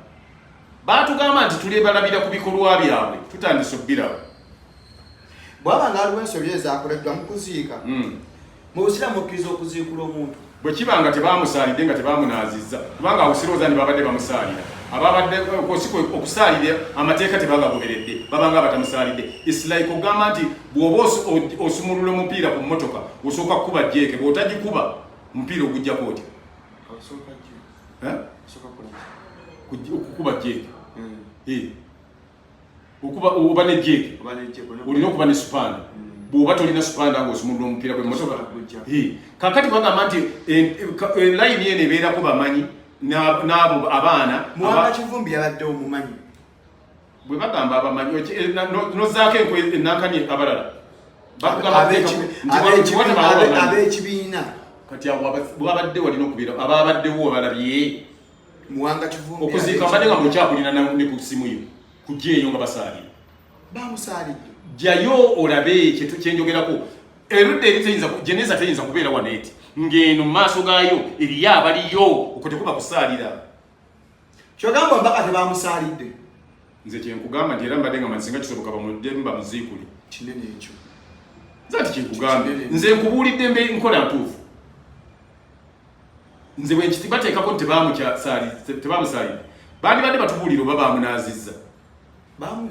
baatugamba nti tulebalabira ku bikolwa byabwe tutandise obbirawo. Bw'aba nga aliwo ensobi ezaakoleddwa mu kuziika mu busiraamu mukkiriza okuziikula omuntu bwe kiba nga tebaamusaalidde nga tebaamunaazizza kubanga awusirooza ne babadde bamusaalira. ababadde okosiko okusaalira amateeka tebagagoberedde babanga abatamusaalidde. It's like ogamba nti bw'oba osumulula omupiira ku mmotoka osooka kukuba jeeke bw'otagikuba omupiira ogujja kooti okukuba jeeke oba ne jeeke olina okuba ne supanda bw'oba tolina supanda ng'osumulula omupiira gw'emmotoka. Kakati bagamba nti layini eno ebeerako bamanyi n'abo abaana Muwanga Kivumbi yabadde omumanyi bwe bagamba abamanyi nozaako enankani abalala ab'ekibiina kati bwabadde walina okubeera ababaddewo balabye Muwanga Kivumbi okuziika mbadde nga mukyakulina ne ku simu yo kujja eyo nga basaalira bamusaalidde jjayo olabe kyenjogerako erudde eri jeneza teyinza kubeera waneeti ng'eno mu maaso gaayo eriyo abaliyo okutekuba kusaalira kyogamba mbaka tebamusaalidde nze kyenkugamba nti era mbadde nga mazinga kisoboka bamuddemu bamuziikule kinene ekyo nze ati kyenkugambe nze nkubuulidde nkola ntuufu nze bwenkiti bateekako nti tebamusaalidde bandibadde batubuulira oba bamunaazizza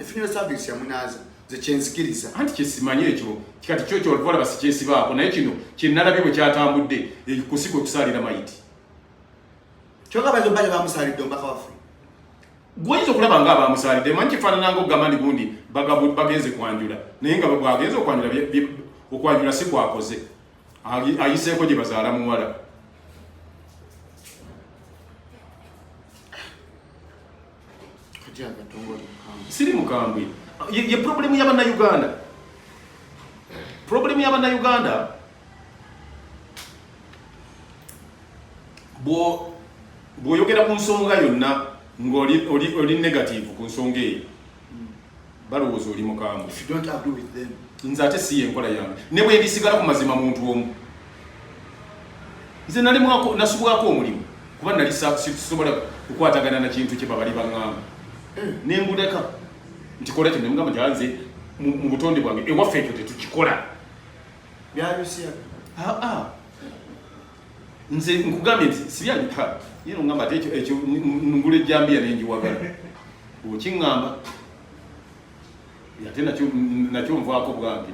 efunire service yamunaaza nze kyenzikiriza anti kyesimanyi ekyo kikati kyo kyolaba sikyesibaako naye kino kyennalabye bwe kyatambudde kusiko okusaalira mayiti kyogamba nti mbale bamusaalidde ombaka waffe gwoyinza okulaba nga abamusaalidde manyi kifaanananga okugamba ndi gundi bagenze kwanjula naye nga bwagenze okwanjula si kwakoze ayiseeko gye bazaala muwala. Siri mukambwe ye problemu y'abannayuganda. Problemu y'abannayuganda bw'oyogera ku nsonga yonna ng'oli negative ku nsonga eyo balowooza oli mukambwe. Nze ate si yenkola yange ne bwe ndisigala ku mazima muntu omu nze nasubwako omulimu kuba nali sisobola kukwatagana na kintu kye babali baŋŋamba nenguleka nti kola kino nemugamba nti nze mu butonde bwange ewaffe ekyo tetukikola nze nkugambye nti sibyalika yero ngamba ate ekyo ngula ejjambiya nenjiwagala okiŋŋamba ate nakyo nvaako bwange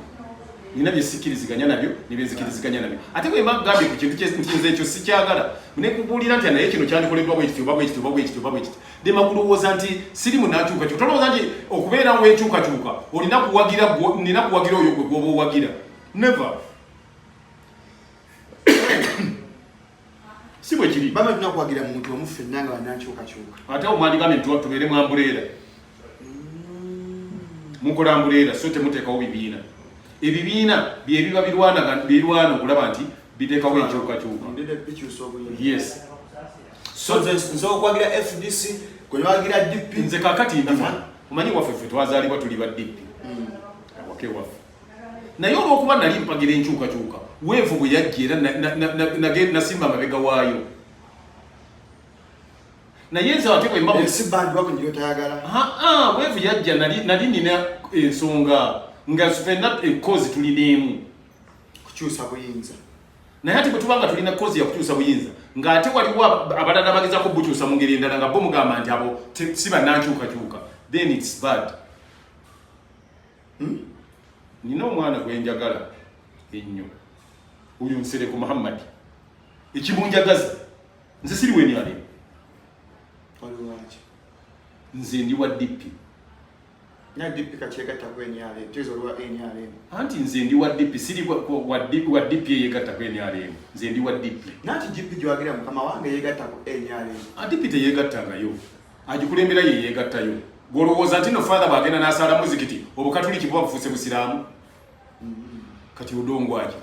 nina byesikkiriziganya nabyo nebyenzikiriziganya nabyo ate bwe mbagambye ku kintu nti ekyo sikyagala nekubuulira nti naye kino kyandikoleddwa bwekityo oba bwekityo oba bwekityo oba bwekityo dema kulowooza nti siri munakyukakyuka tolowooza nti okubeera wekyukakyuka olina kuwagira oyo gwe gwoba owagira never si bwe kiri bama tulina kuwagira muntu omu ffenna nga banakyukakyuka ate omwandigambe nti tubeere mu ambuleera mukola ambuleera so temuteekawo bibiina ebibiina byebiba birwana okulaba nti biteekawo enkyukakyuka. Yes. So nze okwagira FDC kwewagira DP nze kakati ndiwa omanyi waffe ffe twazaalibwa tuli ba DP awake waffe naye olw'okuba nali mpagira enkyukakyuka weevu bwe yajja era nasimba amabega waayo naye nze ate bwe mba weevu yajja nali nina ensonga nga ffenna ekkozi tulinaemu kukyusa buyinza naye ate bwe tubanga tulina kozi ya kukyusa buyinza ng'ate waliwo abalala bagezako bukyusa mu ngeri endala nga bo mugamba nti abo si bannankyukakyuka then it's bad. Nina omwana gwe njagala ennyo oyo Nsereko Muhammad ekimunjagaza nze siri weni ali nze ndi wa DP na DP kachegatta kweni yale tezo lwa NRM anti nze ndi wa DP siri wa DP yegatta kweni yale nze ndi wa DP nati DP jwagira mukama wange yegatta ku NRM DP te yegatta ngayo ajikulembera yegattayo golowooza nti no father bagenda nasala muzikiti obukatuliki bwa bufuse musiramu kati udongo aje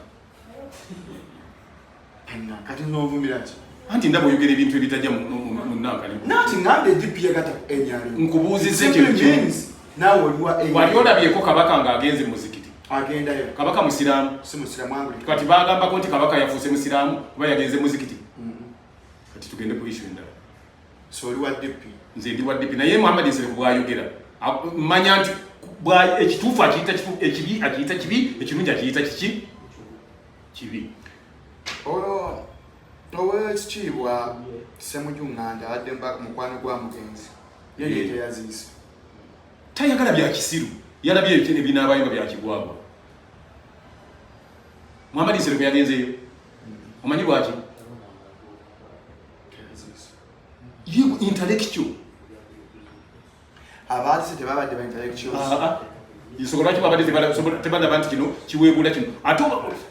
kati novumira ati anti ndabo yogera ebintu ebitajja mu nankali nati ngambe DP yegatta ku NRM nkubuuzize kintu nawe oliwa waliolabyeko kabaka nga agenze muzikiti agendayo kabaka musiramu si musiramu wangu kati bagambako nti kabaka yafuse musiramu kuba yagenze muzikiti kati tugende ku issue endala so oliwa DP nze ndi wa DP naye Muhammad Nsereko bwayogera manya nti ekituufu akiyita ekibi akiyita kibi ekirungi akiyita kibi Oweekitiibwa Ssemujjunganda abadde mukwano gwa mugenzi ye teyaziise tayagala bya kisiru yalabye ebinaabayo bya kigwagwa Muhammad Nsero bwe yagenzeeyo omanyi lwaki ye intellectual abaazise tebabadde ba intellectuals isobola kiba abadde tebadde nti kino kiweegula kino ate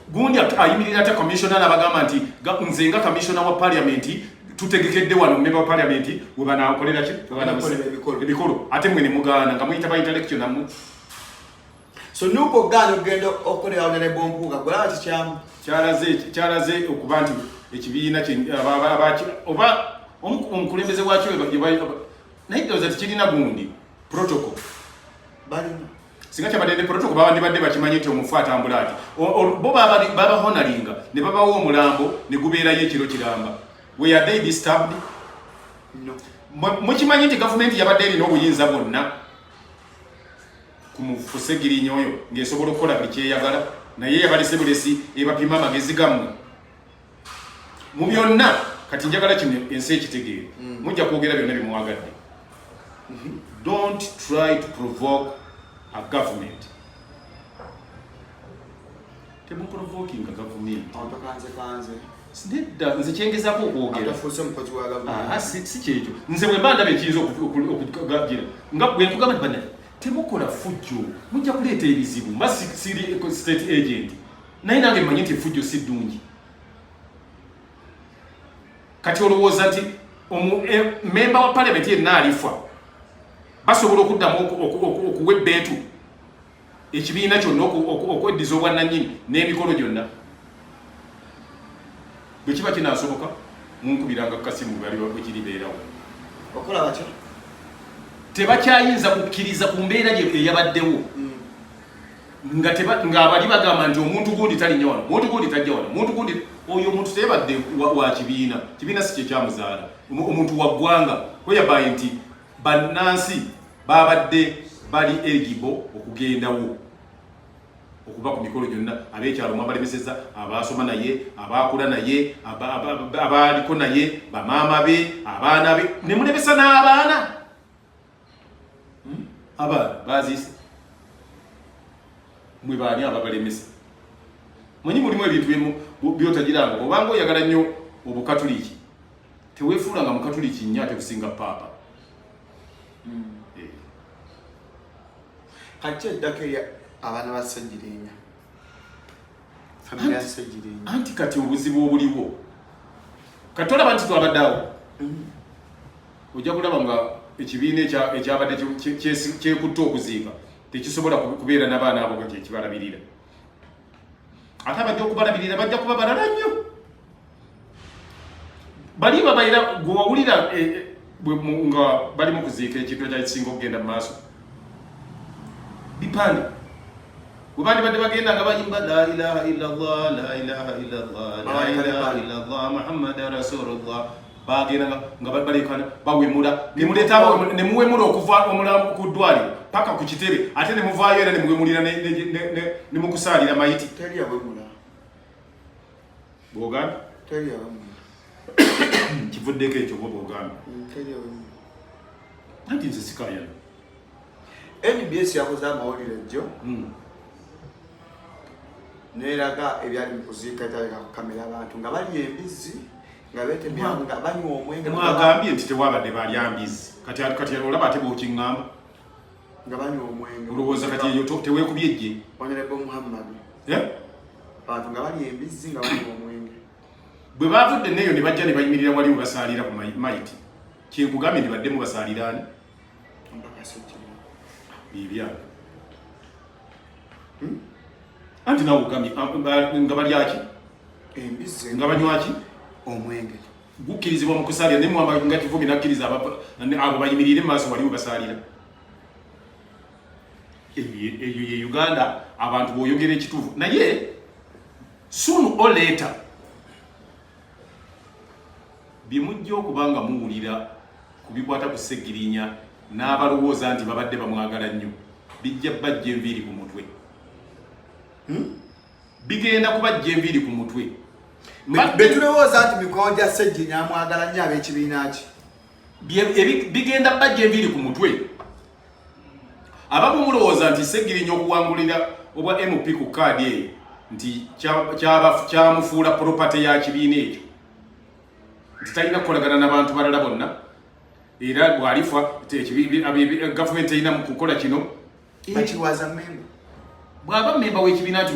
gundi ayimirira ate commissioner n'abagamba nti nze nga commissioner wa parliament tutegekedde wano member wa parliament we banaakolera ki ebikolo ate mwe ne mugaana nga muyita ba intellectual nammwe so nuko gaana ogenda okolera honorable Mpuuga gwalaba kikyamu kyalaze okuba nti ekibiina oba omukulembeze wakyo naye ndowooza tikirina gundi protocol balina singa kyabadde protocol babadde bakimanyi nti omufu atambula ati bo baba honoringa ne babawo omulambo ne gubeerayo ekiro kiramba were they disturbed no mukimanyi nti gavumenti yabadde erina obuyinza bwonna kumusegirinya oyo ng'esobola okukola buli kyeyagala naye yabalese bulesi ebapima amagezi gammwe mu byonna kati njagala kino ensi ekitegeere mujja kwogera byonna byemuwagadde don't try to provoke a government temuprovoking a government kanze sidda nze kyengezaako okwogera atafuuse mukozi wa government si kyekyo nze bwe mba ndaba ekiyinza okugagira nga bwe nkugamba nti bannange temukola fujjo mujja kuleeta ebizibu mba siri state agent naye nange mmanyi nti efujjo si ddungi kati olowooza nti memba wa parliament yenna alifa basobola okuddamu okuwa ebbeetu ekibiina kyonna okweddiza obwannannyini n'emikolo gyonna bwe kiba kinaasoboka munkubiranga kukasimu bwe kiribeerawo okola batya tebakyayinza kukkiriza ku mbeera eyabaddewo nga abali bagamba nti omuntu gundi talinnya wano omuntu gundi tajja wano omuntu gundi oyo omuntu teyabadde wa kibiina si kye kyamuzaala omuntu wa ggwanga weyabaye nti bannansi babadde bali eligible okugendawo okuba ku mikolo gyonna ab'ekyalo mwabalemeseza abasoma naye abakula naye abaliko naye bamaama be abaana be ne mulemesa n'abaana abaana baziise mwe baani ababalemesa manyi mulimu ebintu byotagiranga obanga oyagala nnyo obukatuliki teweefuulanga mukatuliki nnyo ate kusinga paapa kati eddako eri abaana ba Ssejjirinya famire ya Ssejjirinya anti kati obuzibu obuliwo kati olaba nti twabaddeawo ojja kulaba nga ekibiina ekyabadde kyekutte okuziika tekisobola kubeera n'abaana abo kati ekibalabirira ate abajja okubalabirira bajja kuba balala nnyo bali babayira gwe wawulira nga bali mu kuziika ekintu ekyakisinga okugenda mu maaso bipande bwe bandi badde bagenda nga bayimba la ilaha illallah la ilaha illallah la ilaha illallah muhammada rasulullah bagenda nga balekana bawemula nemuwemula okuva omulambo ku ddwaliro paka ku kitebe ate nemuvaayo era nemuwemulira nemukusaalira mayiti teri yawemula bwoganda teri yawemula kivuddeko ekyo bwe bwoganda teri yawemula anti nze sikayana NBS yakoze amawulire jjo neraga ebyali mu kuziika etaleka ku kamera abantu nga bali embizzi nga betemya nga banywa omwenge mwagambye nti tewabadde balya mbizi kati olaba ate bwokiŋŋamba nga banywa omwenge olowooza kati eyo teweekubye ejje Honorable Muhammad abantu nga bali embizzi nga banywa omwenge bwe bavudde neeyo ne bajja ne bayimirira wali webasaalira ku mayiti kyenkugambye ndibaddemu basaaliraani bibyange anti nawe ogambye nga balyaki embizzi nga banywaki omwenge gukkirizibwa mu kusaalira naye muwamba nga kivumi nakkiriza abo bayimirire mu maaso wali webasaalira eyo ye Uganda abantu bw'oyogera ekituufu naye soon or later bimujja okuba nga muwulira ku bikwata ku Ssegirinya n'abalowooza nti babadde bamwagala nnyo bijja bajja enviiri ku mutwe bigenda kubajja enviiri ku mutwe Betulowooza nti mikono gya Ssejjennya amwagala nnyo ab'ekibiina kye. Bigenda bajja ebiri ku mutwe. Abamu mulowooza nti Ssegirinya okuwangulira obwa MP ku kaadi eyo nti kyamufuula property ya kibiina ekyo. Nti talina kukolagana n'abantu balala bonna. Era bw'alifa gavumenti erina mu kukola kino. Bakiwaza member. Bw'aba member w'ekibiina nti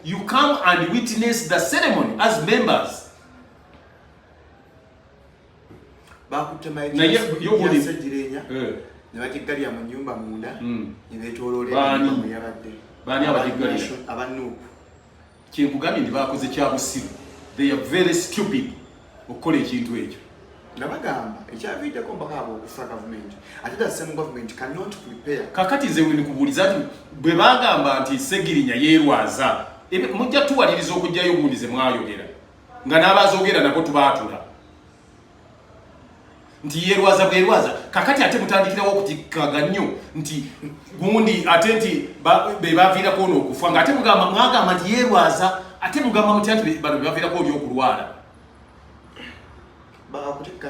you come and witness the ceremony as members. Bakutte Naye ya Ssejjennya ne bakigalya mu nnyumba munda ne beetooloola mu yabadde. Baani abakigalya? Abanuupu. Kyenkugambye nti baakoze kya busiru. They are very stupid okukola ekintu ekyo. Nabagamba ekyaviiddeko mpaka abo okufa gavumenti. Ate the same government cannot prepare. Kakati nze wenikubuuliza nti bwe bagamba nti Ssegirinya yeerwaza mujja tuwaliriza okujjayo obundi ze mwayogera nga n'abazoogera nabo tubaatula nti yeerwaza bwerwaza. Kakati ate mutandikirawo okutikkaga nnyo nti gundi ate nti be baviirako ono okufa nga ate mwagamba nti yeerwaza ate mugamba mutya nti bano be baviirako oli okulwala.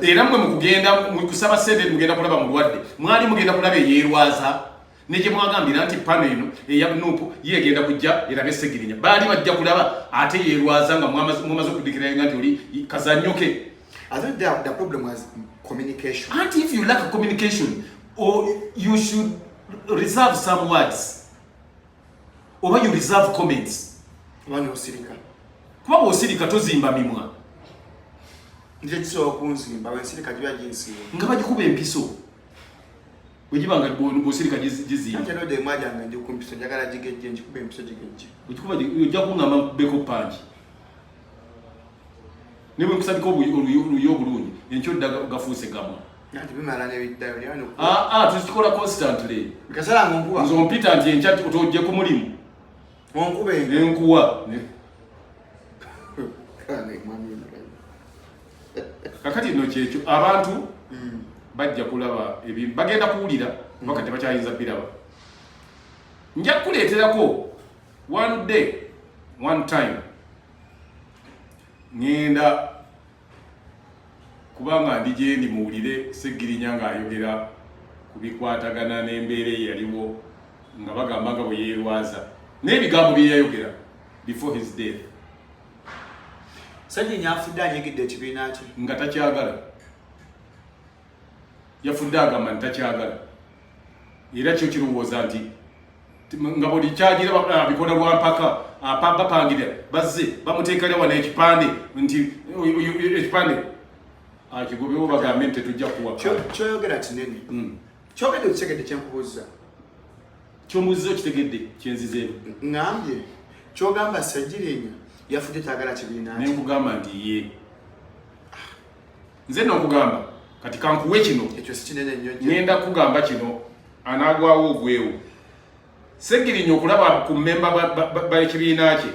Era mwe mukugenda kusaba ssente mugenda kulaba mulwadde mwali mugenda kulaba eyeerwaza ne gye mwagambira nti pano eno eya Nuupu yegenda kujja erabe Ssegirinya baali bajja kulaba ate yeerwaza nga mumaze okudikira nti oli kazannyoke. I think the problem was communication. And if you lack communication, or you should reserve some words, or you reserve comments. Wano osirika. Kuba osirika tozimba mimwa. Nje kisobola okunzimba wensirika giba ginsiima. Nga bagikuba empiso. Wegibanga bw'osirika gizimba. Ate no de mwaja nga ndi ku mpiso njagala gigejje njikuba empiso gigejje. Wegikuba ojja kungamba beko panji. Ne bwe nkusabika oluyo obulungi enkyo ddaga gafuuse gamwa. Nati bimala n'ebiddayo lyano. Tukikola constantly. Kasala ngonkuwa. Nze ompita nti enkya otojje ku mulimu. Onkube enkuwa. Kakati nno kyekyo abantu bajja kulaba ebintu bagenda kuwulira mpaka tebakyayinza biraba. Nja kuleeterako one day one time ngenda kubanga ndi gye ndi muwulire Ssegirinya ng'ayogera ku bikwatagana n'embeera eyaliwo nga bagamba nga bwe yeerwaza n'ebigambo bye yayogera before his death. Ssegirinya afudde anyigidde ekibiina kye nga takyagala. Yafudde agamba nti takyagala. Era kyo kirowooza nti nga buli kyagira bikola lwa mpaka bapangira bazze bamuteekera wano ekipande nti ekipande akigobewo bagambe nti tetujja kuwa. Kyoyogera kinene. Kyogedde okitegedde kyenkubuuza. Ky'omuzizo kitegedde kyenzizeemu. Ngambye kyogamba Ssegirinya yafudde taagala kibiina kye. Nenkugamba nti ye. Nze n'okugamba kati kankuwe kino. Ekyo si kinene nnyo. Ngenda kugamba kino anaagwawo ogwewo. Ssegirinya okulaba ku mmemba b'ekibiina kye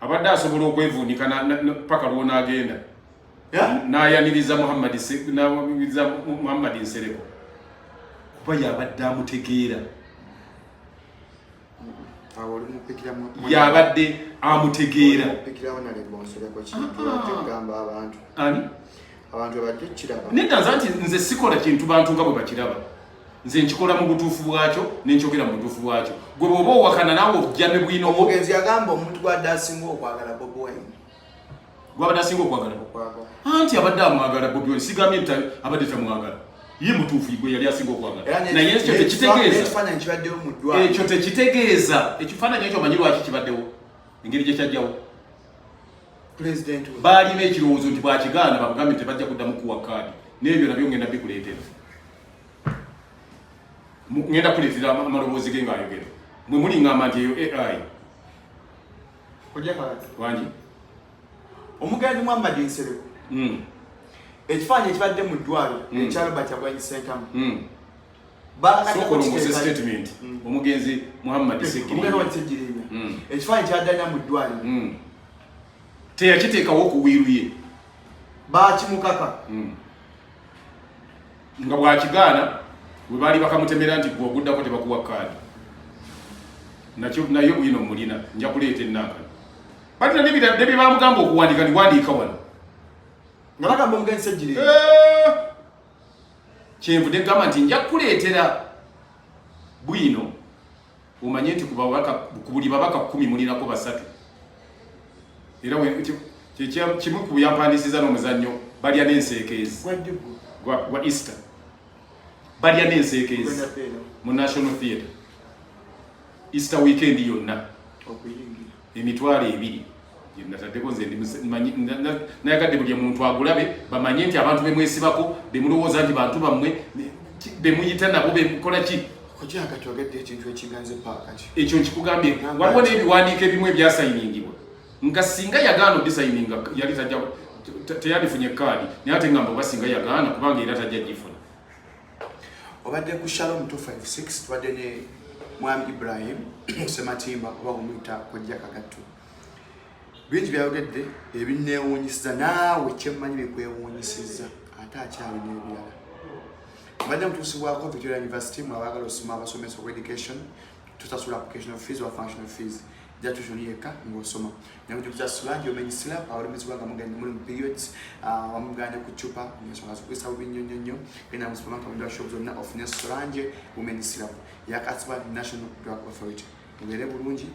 abadde asobola okwevuunika paka lw'onaagenda n'ayaniriza Muhammad Nsereko kuba yabadde amutegeera. Yabadde amutegeera. Nedda nti nze sikola kintu bantu nga bwe bakiraba. Nze nkikola mu butuufu bwakyo nenkyogera mu butuufu bwakyo. Gwe bw'oba owakana naawe ojja ne bwino. Omugenzi yagamba omuntu gwadde asinga okwagala Bobi Wine. Gwabadde asinga okwagala? Anti abadde amwagala Bobi Wine. Sigambye nti abadde tamwagala. Ye mutuufu gwe yali asinga okwagala. Naye ekyo tekitegeeza. Ekyo tekitegeeza. Ekifaananyi ekyo omanyi lwaki kibaddewo? Engeri gye kyajjawo. Baalina ekirowoozo nti bwakigaana bamugambe nti tebajja kuddamu kuwa kaadi. N'ebyo nabyo ngenda bikuleetera. Ngenda kuleetera amaloboozi ge ng'ayogera. Mwe muli ngamba nti eyo AI. Wangi? Omugenzi Muhammad Nsereko. Ekifaananyi ekibadde mu ddwaliro ekyalo Bakyaggwanyi Ssentamu. Sokolongoze statement. Omugenzi Muhammad Ssegirinya. Ekifaananyi kyaddanira mu ddwaliro. Teyakiteekawo okuwiiruye. Baakimukaka. Nga bwakigaana bwe baali bakamutemera nti gwoguddako tebakuwa kaadi. Nayo bwino mulina nja kuleeta ennankana. Bati nebi bamugamba okuwandika ndiwandiika wano. Ngalagamba omugenzi ejjiri. Kyenvudde gamba nti nja kuleetera bwino omanye nti ku buli babaka 10 mulinako basatu. Era kimu ku byampandiisiza n'omuzannyo balya n'enseekeezi. Gwa Easter. Balya n'enseekeezi mu National Theatre. Easter weekend yonna. Emitwalo 2. Nataddeko nze nayagadde buli muntu agulabe bamanye nti abantu bemwesibako bemulowooza nti bantu bammwe bemuyita nabo bemukola ki. Ojaga twagedde ekintu ekiganze paakati. Ekyo nkikugambye waliwo n'ebiwandiiko ebimu ebyasayiningibwa. Nga singa yagaana obisayininga yali tajja teyalifunye kaadi naye ate ngamba oba singa yagaana kubanga era tajja gifuna. Obadde ku Shalom 256 tubadde ne Mwami Ibrahim Sematimba oba omuyita Kojja Kagattu. Bingi byayogedde ebinneewuunyisiza naawe kyemmanyi bikwewuunyisiza ate akyali n'ebirala. Badde mutuusibwako Victoria University mwabagala osoma abasomesa of education tusasula application fees or functional fees ja tuition yeka ng'osoma namujukiza Solange omenyisira abalimizibwa nga mugenda muri periods wamuganya ku chupa nsonga zokwesa binyonyonyo ena mu supermarket window shops zonna ofune Solange omenyisira yakasiba National Drug Authority mubere bulungi.